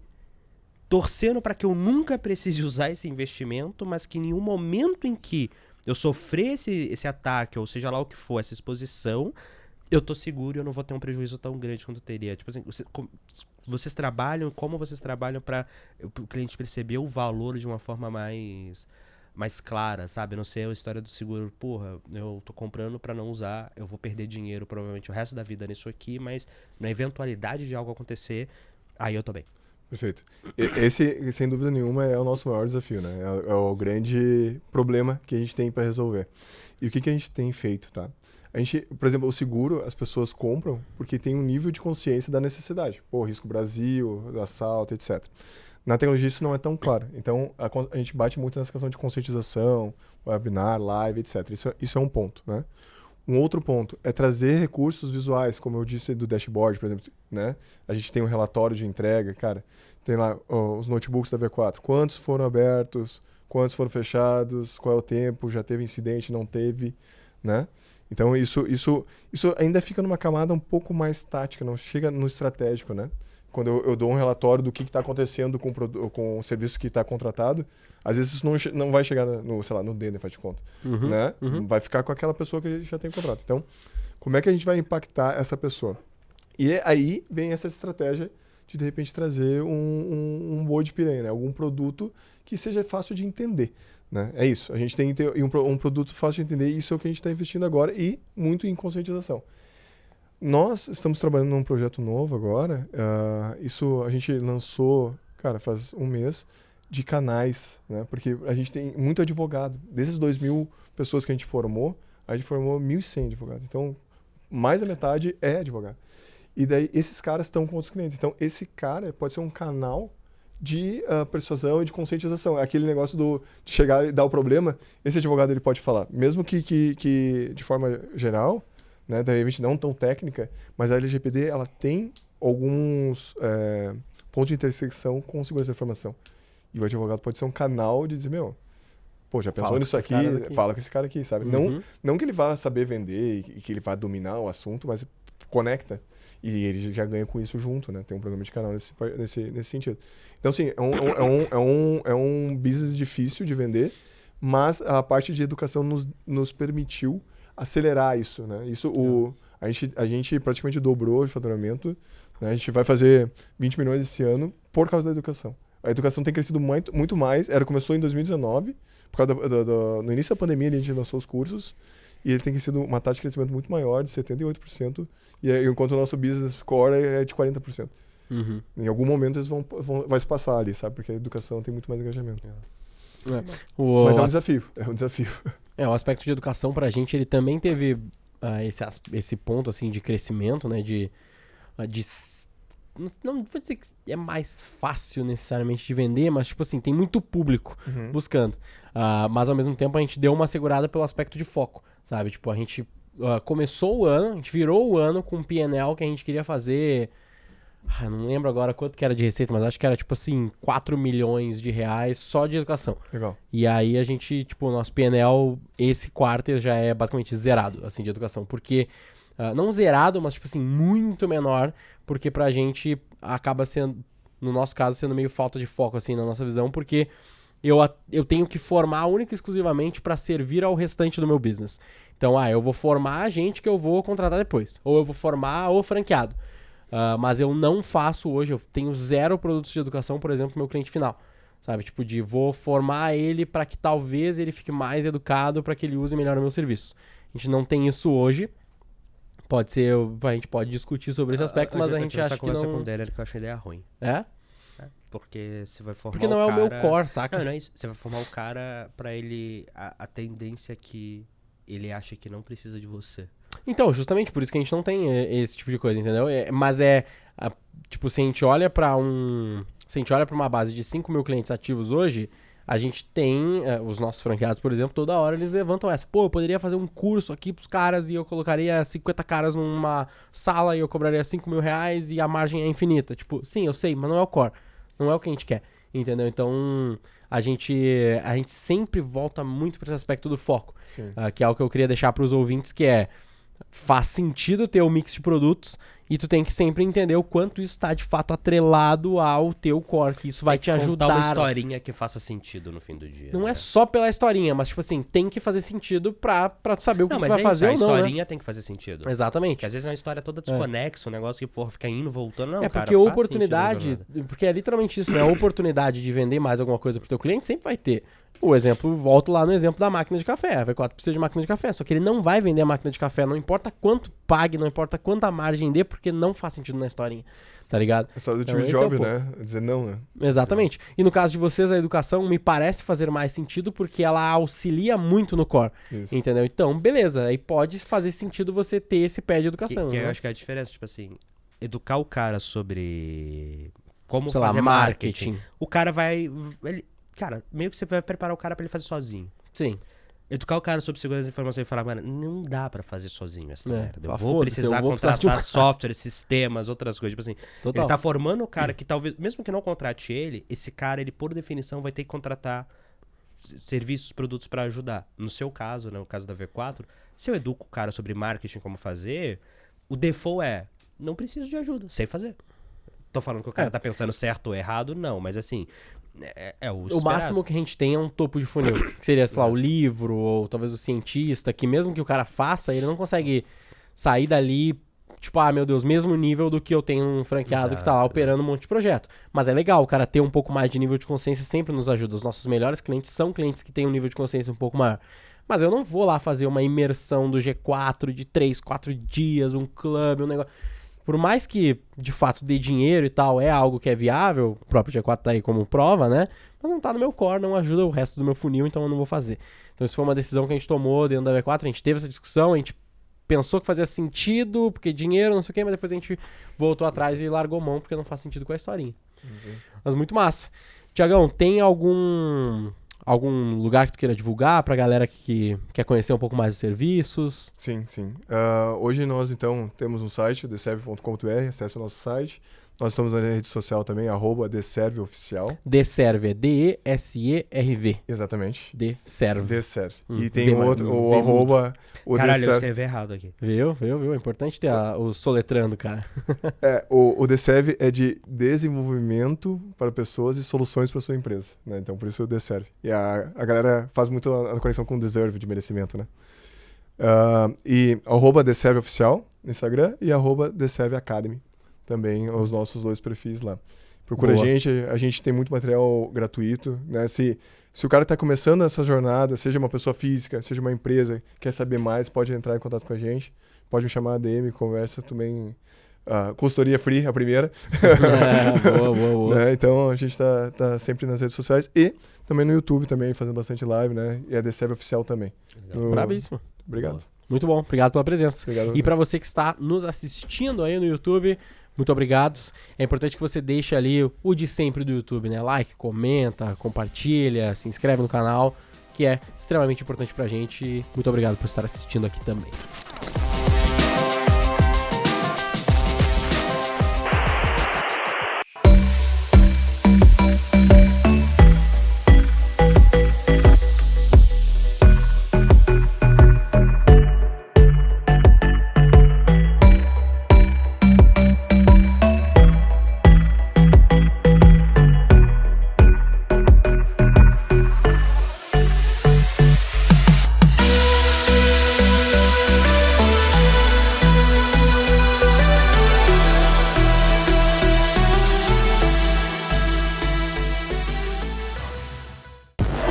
torcendo para que eu nunca precise usar esse investimento, mas que em nenhum momento em que eu sofrer esse ataque, ou seja lá o que for, essa exposição, eu tô seguro e eu não vou ter um prejuízo tão grande quanto eu teria. Tipo assim, vocês trabalham, como vocês trabalham para o cliente perceber o valor de uma forma mais clara, sabe? Não sei a história do seguro, porra, eu tô comprando pra não usar, eu vou perder dinheiro provavelmente o resto da vida nisso aqui, mas na eventualidade de algo acontecer, aí eu tô bem. Perfeito. Esse, sem dúvida nenhuma, é o nosso maior desafio, né? É o grande problema que a gente tem para resolver. E o que a gente tem feito, tá? A gente, por exemplo, o seguro, as pessoas compram porque tem um nível de consciência da necessidade. Pô, risco Brasil, assalto, etc. Na tecnologia isso não é tão claro. Então, a gente bate muito nessa questão de conscientização, webinar, live, etc. Isso é um ponto, né? Um outro ponto é trazer recursos visuais, como eu disse do dashboard, por exemplo, né? A gente tem um relatório de entrega, cara, tem lá os notebooks da V4, quantos foram abertos, quantos foram fechados, qual é o tempo, já teve incidente, não teve, né? Então isso ainda fica numa camada um pouco mais tática, não chega no estratégico, né? Quando eu dou um relatório do que está acontecendo com o serviço que está contratado, às vezes isso não vai chegar no DENE, faz de conta, né? Vai ficar com aquela pessoa que já tem contrato. Então, como é que a gente vai impactar essa pessoa? E aí vem essa estratégia de repente, trazer um boi de piranha, né? Algum produto que seja fácil de entender. Né? É isso. A gente tem que ter um produto fácil de entender, e isso é o que a gente está investindo agora, e muito em conscientização. Nós estamos trabalhando num projeto novo agora, isso a gente lançou, cara, faz um mês, de canais, né? Porque a gente tem muito advogado. Desses 2.000 pessoas que a gente formou 1.100 advogados. Então, mais da metade é advogado. E daí, esses caras estão com outros clientes. Então, esse cara pode ser um canal de persuasão e de conscientização. Aquele negócio de chegar e dar o problema, esse advogado ele pode falar. Mesmo que de forma geral, né, daí a gente não tão técnica, mas a LGPD ela tem alguns pontos de intersecção com segurança da informação. E o advogado pode ser um canal de dizer, pô, já pensou nisso aqui? Fala com esse cara aqui, sabe? Uhum. Não que ele vá saber vender e que ele vá dominar o assunto, mas conecta. E ele já ganha com isso junto, né? Tem um programa de canal nesse sentido. Então, assim, é um business difícil de vender, mas a parte de educação nos permitiu acelerar isso, né? A gente praticamente dobrou o faturamento, né? A gente vai fazer 20 milhões esse ano por causa da educação. A educação tem crescido muito mais. Começou em 2019, por causa no início da pandemia a gente lançou os cursos, e ele tem crescido uma taxa de crescimento muito maior, de 78%, enquanto o nosso business core é de 40%. Uhum. Em algum momento eles vai se passar ali, sabe? Porque a educação tem muito mais engajamento. Mas é um desafio. O aspecto de educação pra gente, ele também teve esse ponto, assim, de crescimento, né? Não vou dizer que é mais fácil necessariamente de vender, mas, tipo assim, tem muito público buscando. Mas, ao mesmo tempo, a gente deu uma segurada pelo aspecto de foco, sabe? Tipo, a gente começou o ano, a gente virou o ano com um P&L que a gente queria fazer... não lembro agora quanto que era de receita, mas acho que era, tipo assim, 4 milhões de reais só de educação. Legal. E aí a gente, tipo, o nosso P&L, esse quarto já é basicamente zerado, assim, de educação. Porque, não zerado, mas, tipo assim, muito menor, porque pra gente acaba sendo, no nosso caso, sendo meio falta de foco, assim, na nossa visão, porque eu tenho que formar única e exclusivamente pra servir ao restante do meu business. Então, eu vou formar a gente que eu vou contratar depois. Ou eu vou formar o franqueado. Mas eu não faço hoje, eu tenho 0 produtos de educação, por exemplo, pro meu cliente final. Sabe? Tipo, vou formar ele para que talvez ele fique mais educado, para que ele use melhor o meu serviço. A gente não tem isso hoje. Pode ser, a gente pode discutir sobre esse aspecto, mas a gente acha que não... Essa conversa com o Deller que eu achei ideia ruim. Porque você vai formar Porque não é o meu core, saca? Não é isso. Você vai formar o cara pra ele... A tendência que ele acha que não precisa de você. Então, justamente por isso que a gente não tem esse tipo de coisa, entendeu? Mas tipo, se a gente olha pra uma base de 5 mil clientes ativos hoje, a gente tem, os nossos franqueados, por exemplo, toda hora eles levantam essa. Pô, eu poderia fazer um curso aqui pros caras e eu colocaria 50 caras numa sala e eu cobraria 5 mil reais e a margem é infinita. Tipo, sim, eu sei, mas não é o core. Não é o que a gente quer, entendeu? Então, a gente sempre volta muito pra esse aspecto do foco. Que é o que eu queria deixar pros ouvintes, que faz sentido ter um mix de produtos e tu tem que sempre entender o quanto isso está de fato atrelado ao teu core, que isso vai te ajudar. Contar uma historinha que faça sentido no fim do dia. Não é só pela historinha, mas tipo assim, tem que fazer sentido pra tu saber o que tu vai fazer ou não. A historinha tem que fazer sentido. Exatamente. Porque às vezes é uma história toda desconexa, um negócio que fica indo, voltando. Não, porque a oportunidade, porque é literalmente isso, né? A oportunidade de vender mais alguma coisa pro teu cliente sempre vai ter. O exemplo, volto lá no exemplo da máquina de café. A V4 precisa de máquina de café, só que ele não vai vender a máquina de café, não importa quanto pague, não importa quanta margem dê, porque não faz sentido na historinha. tá ligado? A história do Então, Steve esse é o Jobs, ponto. né? Dizer não, né? Exatamente. E no caso de vocês, a educação me parece fazer mais sentido porque ela auxilia muito no core. Isso. Entendeu? Então, beleza. Aí pode fazer sentido você ter esse pé de educação. Que né? eu acho que é a diferença, tipo assim, educar o cara sobre como Sei fazer lá, marketing. O cara vai... cara, meio que você vai preparar o cara pra ele fazer sozinho. Sim. Educar o cara sobre segurança da informação e falar, mano, não dá pra fazer sozinho essa merda. Eu Ah, vou foda-se, precisar eu vou precisar de um contratar cara. software, sistemas, outras coisas. Tipo assim, Total. ele tá formando o cara que talvez, mesmo que não contrate ele, esse cara, ele por definição vai ter que contratar serviços, produtos pra ajudar. No seu caso, né, no caso da V4, se eu educo o cara sobre marketing, como fazer, o default é, não preciso de ajuda, sei fazer. Tô falando que o cara tá pensando certo ou errado, não, mas assim... O máximo que a gente tem é um topo de funil, que seria, sei lá, o livro, ou talvez o cientista, que mesmo que o cara faça, ele não consegue sair dali, tipo, meu Deus, mesmo nível do que eu tenho um franqueado que tá lá operando um monte de projeto. Mas é legal, o cara ter um pouco mais de nível de consciência sempre nos ajuda. Os nossos melhores clientes são clientes que têm um nível de consciência um pouco maior. Mas eu não vou lá fazer uma imersão do G4 de 3, 4 dias, um clube, um negócio... Por mais que, de fato, dê dinheiro e tal, é algo que é viável, o próprio G4 tá aí como prova, né? Mas não tá no meu core, não ajuda o resto do meu funil, então eu não vou fazer. Então isso foi uma decisão que a gente tomou dentro da V4, a gente teve essa discussão, a gente pensou que fazia sentido, porque dinheiro, não sei o quê, mas depois a gente voltou atrás e largou mão, porque não faz sentido com a historinha. Mas muito massa. Tiagão, tem algum lugar que tu queira divulgar pra galera que quer conhecer um pouco mais dos serviços? Sim. Hoje nós, então, temos um site, theserve.com.br, acesse o nosso site. Nós estamos na rede social também, @theserveoficial. Theserve, D-E-S-E-R-V. Exatamente. Theserve. Theserve. E tem outro, o arroba... O Caralho, eu Theserve. escrevi errado aqui. Viu? É importante ter o soletrando, cara. O Theserve é de desenvolvimento para pessoas e soluções para sua empresa, né? Então, por isso o Theserve. E a galera faz muito a conexão com o deserve, de merecimento, né? E @TheServeOficial no Instagram e @TheServeAcademy. Também os nossos 2 perfis lá. Procura a gente tem muito material gratuito, né? Se o cara está começando essa jornada, seja uma pessoa física, seja uma empresa, quer saber mais, pode entrar em contato com a gente, pode me chamar DM, conversa também. Consultoria free, a primeira. Boa. Né? Então a gente tá sempre nas redes sociais e também no YouTube também, fazendo bastante live, né? E a TheServe Oficial também. Bravíssimo. Obrigado. Boa. Muito bom, obrigado pela presença. Obrigado. E para você que está nos assistindo aí no YouTube, muito obrigado. É importante que você deixe ali o de sempre do YouTube, né? Like, comenta, compartilha, se inscreve no canal, que é extremamente importante pra gente. Muito obrigado por estar assistindo aqui também.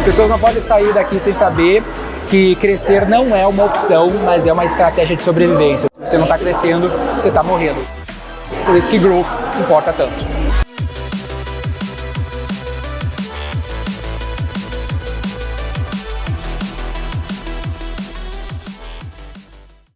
Pessoas não podem sair daqui sem saber que crescer não é uma opção, mas é uma estratégia de sobrevivência. Se você não está crescendo, você está morrendo. Por isso que growth importa tanto.